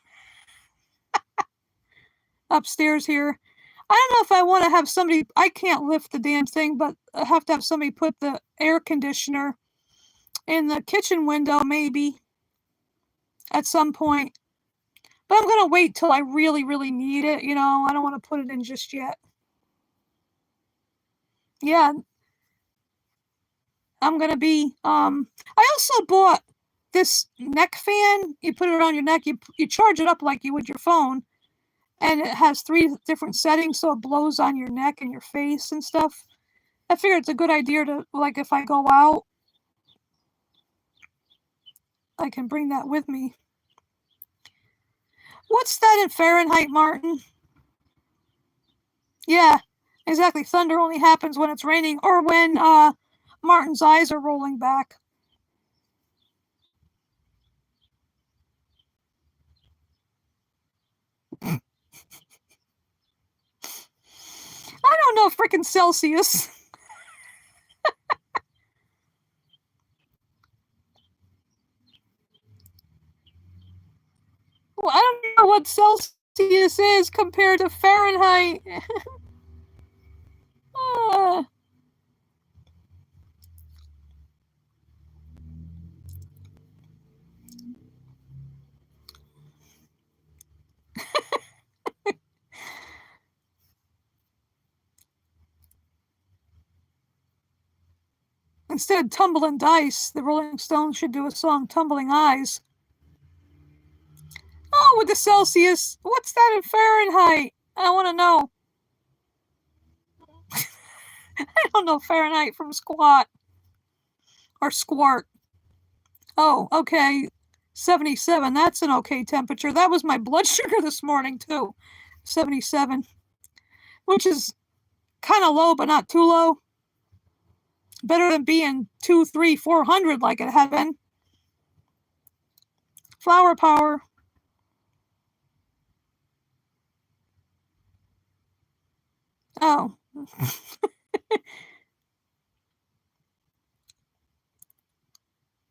upstairs here. I don't know if I want to have somebody. I can't lift the damn thing, but I have to have somebody put the air conditioner in the kitchen window, maybe at some point. But I'm gonna wait till I really, really need it. You know, I don't want to put it in just yet. Yeah, I'm gonna be. I also bought this neck fan. You put it on your neck. You charge it up like you would your phone, and it has 3 different settings, so it blows on your neck and your face and stuff. I figure it's a good idea to, like, if I go out, I can bring that with me. What's that in Fahrenheit, Martin? Yeah, exactly. Thunder only happens when it's raining or when Martin's eyes are rolling back. I don't know, freaking Celsius. Well, I don't know what Celsius is compared to Fahrenheit. uh, Instead of tumbling dice, the Rolling Stones should do a song, Tumbling Eyes. Oh, with the Celsius. What's that in Fahrenheit? I want to know. I don't know Fahrenheit from squat or squart. Oh, okay. 77. That's an okay temperature. That was my blood sugar this morning, too. 77, which is kind of low, but not too low. Better than being 2, 3, 400 like it had been. Flower power. Oh.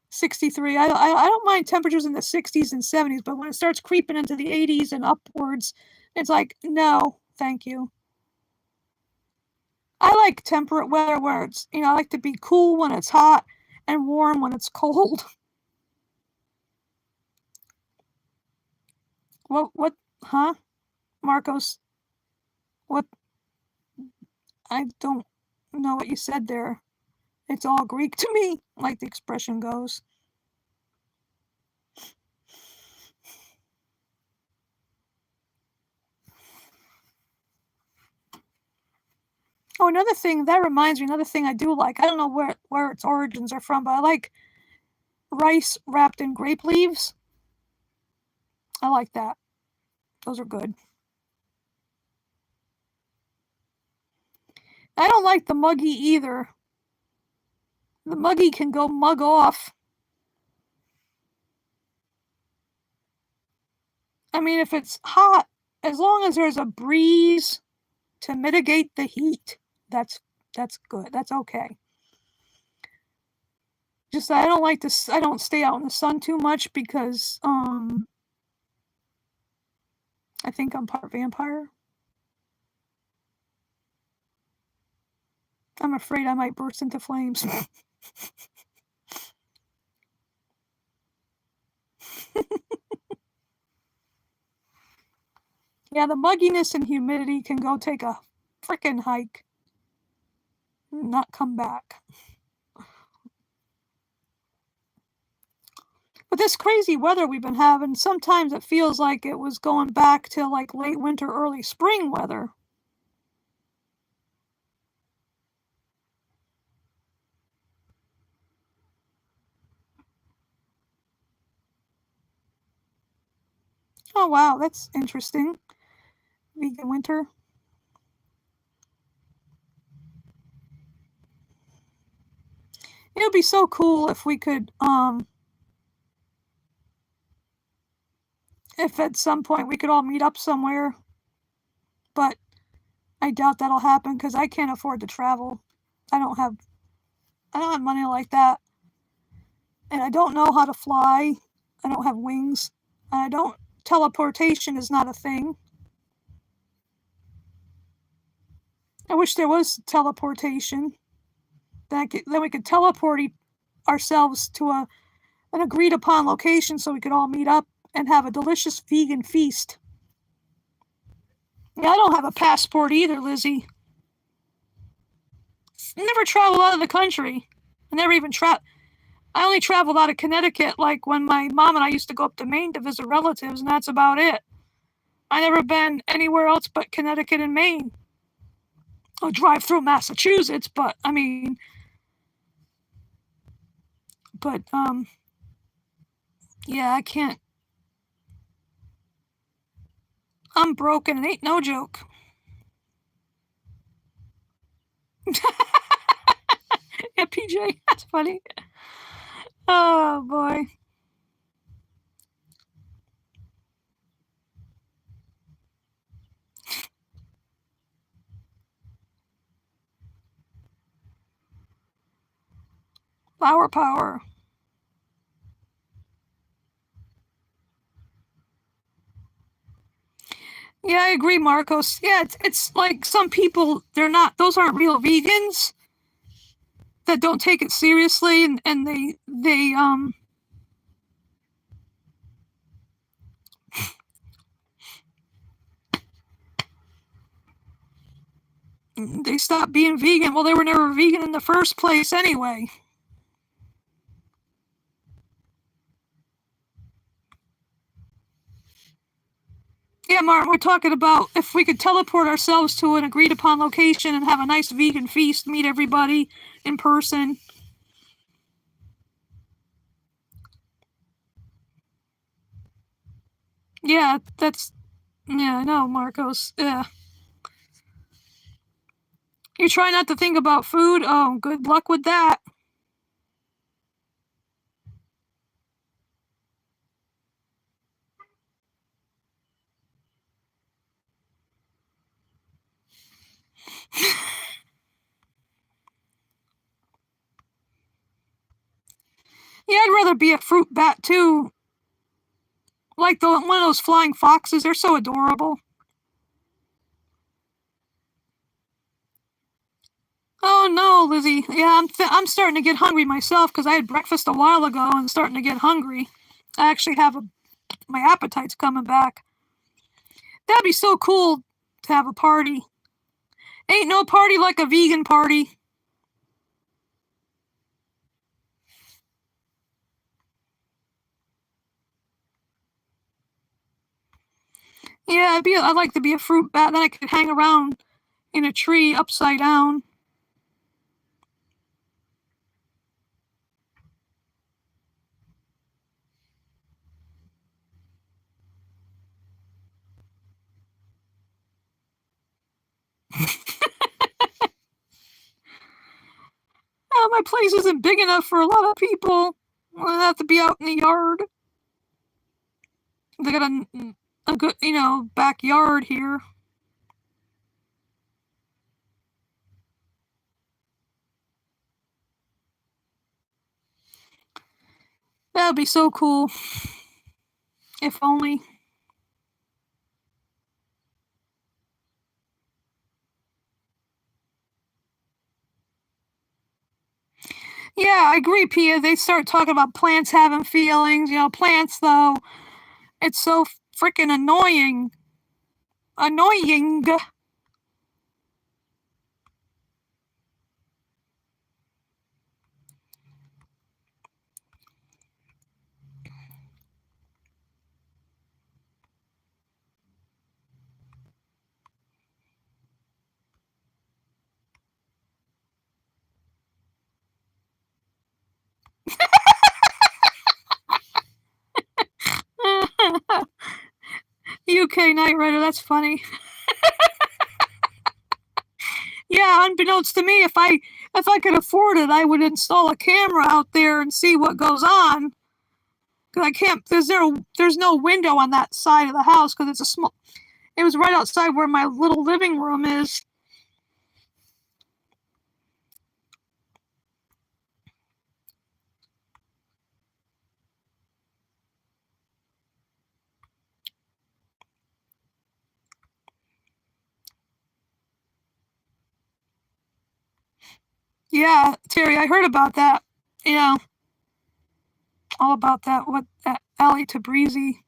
63. I don't mind temperatures in the 60s and 70s, but when it starts creeping into the 80s and upwards, it's like, no, thank you. I like temperate weather where it's, I like to be cool when it's hot and warm when it's cold. What, huh? Marcos, what? I don't know what you said there. It's all Greek to me, like the expression goes. Oh, another thing that reminds me, another thing I do like. I don't know where its origins are from, but I like rice wrapped in grape leaves. I like that. Those are good. I don't like the muggy either. The muggy can go mug off. I mean, if it's hot, as long as there's a breeze to mitigate the heat, that's good. That's okay. Just I don't like this. I don't stay out in the sun too much because I think I'm part vampire. I'm afraid I might burst into flames. Yeah, the mugginess and humidity can go take a frickin' hike, not come back. But this crazy weather we've been having, sometimes it feels like it was going back to like late winter, early spring weather. Oh wow, that's interesting. Vegan winter. It would be so cool if we could if at some point we could all meet up somewhere, but I doubt that'll happen because I can't afford to travel. I don't have I don't have money like that. And I don't know how to fly. I don't have wings. I don't teleportation is not a thing. I wish there was teleportation. Then we could teleport ourselves to an agreed upon location so we could all meet up and have a delicious vegan feast. Yeah, I don't have a passport either, Lizzie. Never traveled out of the country. I never even I only traveled out of Connecticut like when my mom and I used to go up to Maine to visit relatives, and that's about it. I never been anywhere else but Connecticut and Maine. I'll drive through Massachusetts, but I mean, but yeah, I can't. I'm broken. It ain't no joke. Yeah, PJ, that's funny. Oh boy. Flower power. Yeah, I agree, Marcos. Yeah, it's like some people, they're not, those aren't real vegans that don't take it seriously and they stop being vegan. Well, they were never vegan in the first place anyway. Yeah, Martin, we're talking about if we could teleport ourselves to an agreed upon location and have a nice vegan feast, meet everybody in person. Yeah, yeah, I know, Marcos. Yeah. You try not to think about food. Oh, good luck with that. Yeah, I'd rather be a fruit bat too. Like one of those flying foxes. They're so adorable. Oh no, Lizzie. Yeah, I'm starting to get hungry myself because I had breakfast a while ago and starting to get hungry. I actually have my appetite's coming back. That'd be so cool to have a party. Ain't no party like a vegan party. Yeah, I'd like to be a fruit bat. Then I could hang around in a tree upside down. My place isn't big enough for a lot of people. I have to be out in the yard. They got a good, backyard here. That'd be so cool. If only. Yeah, I agree, Pia. They start talking about plants having feelings. Plants, though, it's so freaking annoying. Annoying. UK Night Rider, that's funny. Yeah, unbeknownst to me, if I could afford it, I would install a camera out there and see what goes on. Cause I can't. There's no window on that side of the house because it's a small. It was right outside where my little living room is. Yeah, Terry, I heard about that. Yeah, all about that. What that alley to Breezy.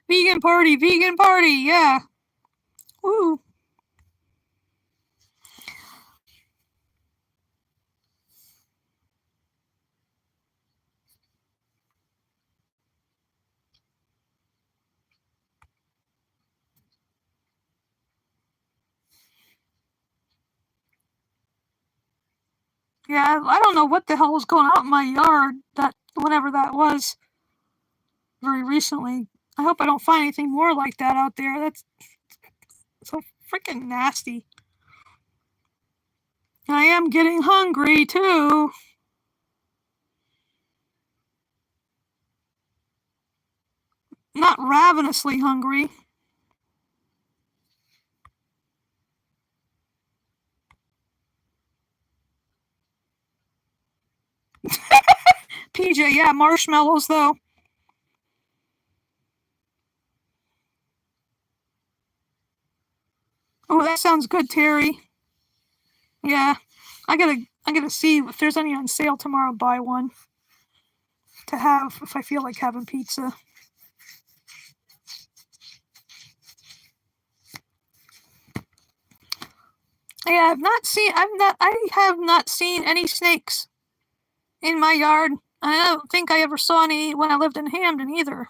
Vegan party, vegan party. Yeah. Woo. Yeah, I don't know what the hell was going on in my yard that whenever that was very recently. I hope I don't find anything more like that out there. That's so freaking nasty. I am getting hungry too. Not ravenously hungry. PJ, yeah, marshmallows though. Oh, that sounds good, Terry. Yeah, I gotta see if there's any on sale tomorrow. Buy one to have if I feel like having pizza. Yeah, I have not seen any snakes in my yard. I don't think I ever saw any when I lived in Hamden either.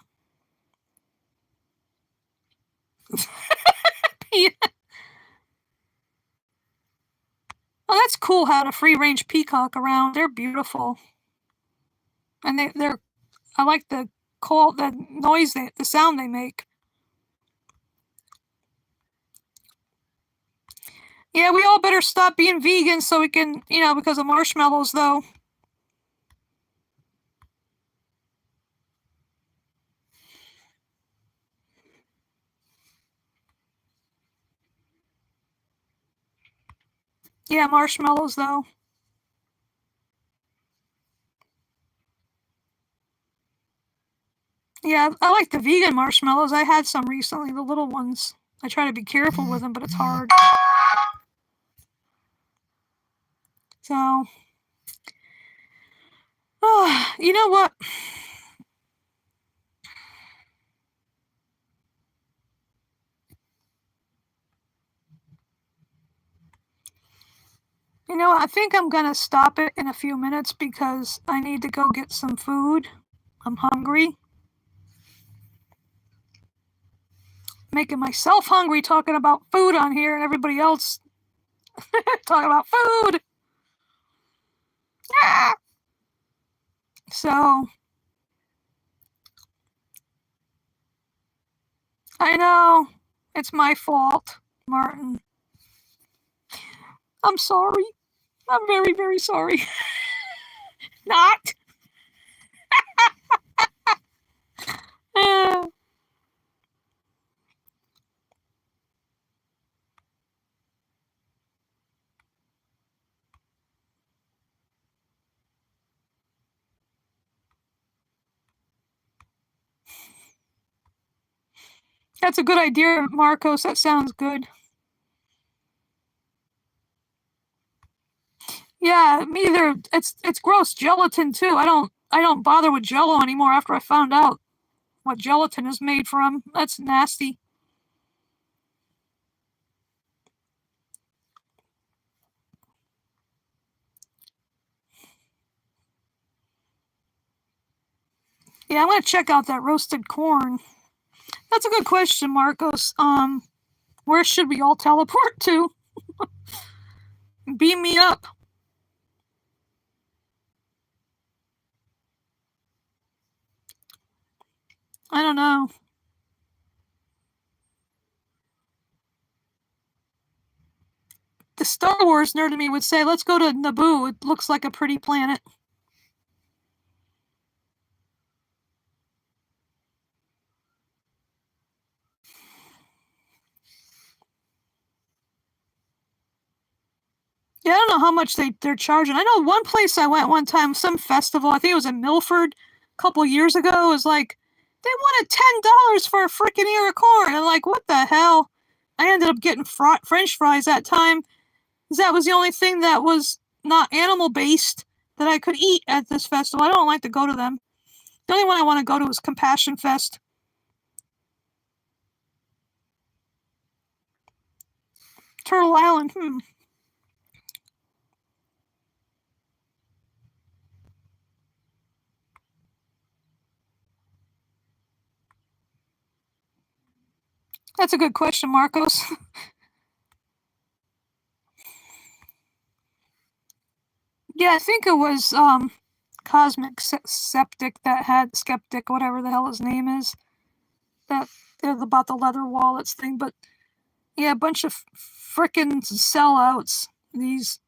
Yeah. Oh, that's cool having a free range peacock around. They're beautiful, and they're. I like the noise, the sound they make. Yeah, we all better stop being vegan so we can, because of marshmallows, though. Yeah, marshmallows, though. Yeah, I like the vegan marshmallows. I had some recently, the little ones. I try to be careful with them, but it's hard. So, you know what? I think I'm gonna stop it in a few minutes because I need to go get some food. I'm hungry. making myself hungry talking about food on here and everybody else talking about food. Ah! So, I know. It's my fault, Martin. I'm sorry. I'm very, very sorry. Not. Uh, that's a good idea, Marcos. That sounds good. Yeah, me either. It's gross. Gelatin too. I don't bother with Jello anymore after I found out what gelatin is made from. That's nasty. Yeah, I'm gonna check out that roasted corn. That's a good question, Marcos. Where should we all teleport to? Beam me up. I don't know. The Star Wars nerd in me would say, let's go to Naboo. It looks like a pretty planet. Yeah, I don't know how much they're charging. I know one place I went one time, some festival, I think it was in Milford a couple years ago, it was like, they wanted $10 for a freaking ear of corn. And like, what the hell? I ended up getting French fries that time, because that was the only thing that was not animal based that I could eat at this festival. I don't like to go to them. The only one I want to go to is Compassion Fest. Turtle Island. That's a good question, Marcos. Yeah, I think it was Cosmic Septic that had Skeptic, whatever the hell his name is. That about the leather wallets thing, but yeah, a bunch of frickin' sellouts. These,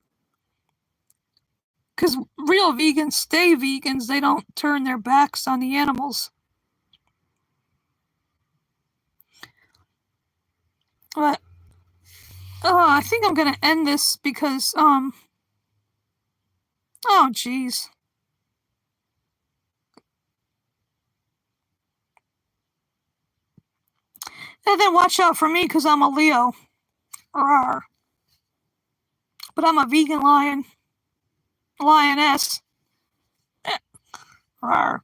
because real vegans stay vegans. They don't turn their backs on the animals. But I think I'm gonna end this because oh jeez. And then watch out for me because I'm a Leo. Rawr. But I'm a vegan lion. Lioness. Rawr.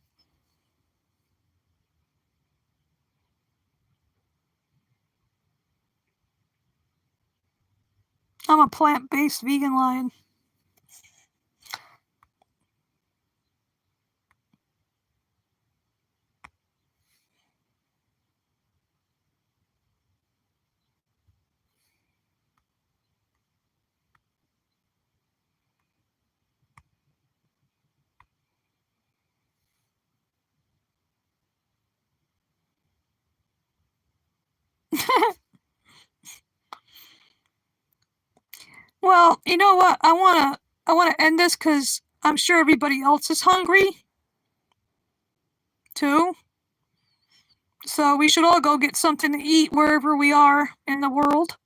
I'm a plant-based vegan lion. Well, you know what? I wanna end this because I'm sure everybody else is hungry too. So we should all go get something to eat wherever we are in the world.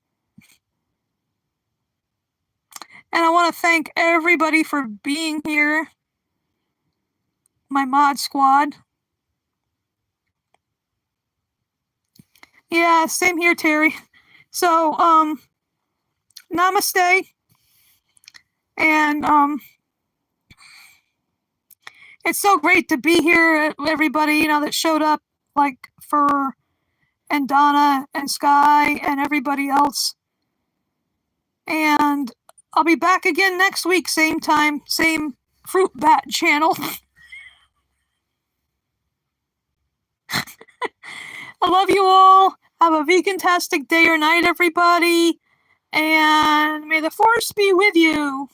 And I want to thank everybody for being here, my mod squad. Yeah, same here, Terry. So, namaste. And it's so great to be here, everybody, that showed up, like Fur and Donna and Sky and everybody else. And I'll be back again next week, same time, same Fruit Bat channel. I love you all. Have a vegan-tastic day or night, everybody. And may the force be with you.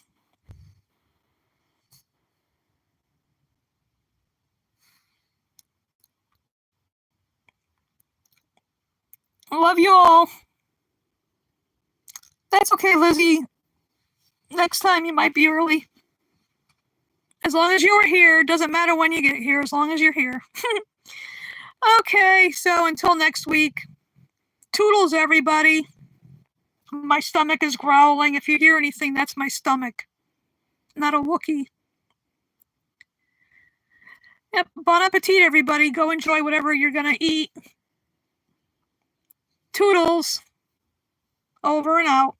Love you all. That's okay, Lizzie. Next time you might be early. As long as you are here, doesn't matter when you get here, as long as you're here. Okay, so until next week, toodles, everybody. My stomach is growling. If you hear anything, that's my stomach, not a Wookiee. Yep, bon appetit, everybody. Go enjoy whatever you're gonna eat. Toodles. Over and out.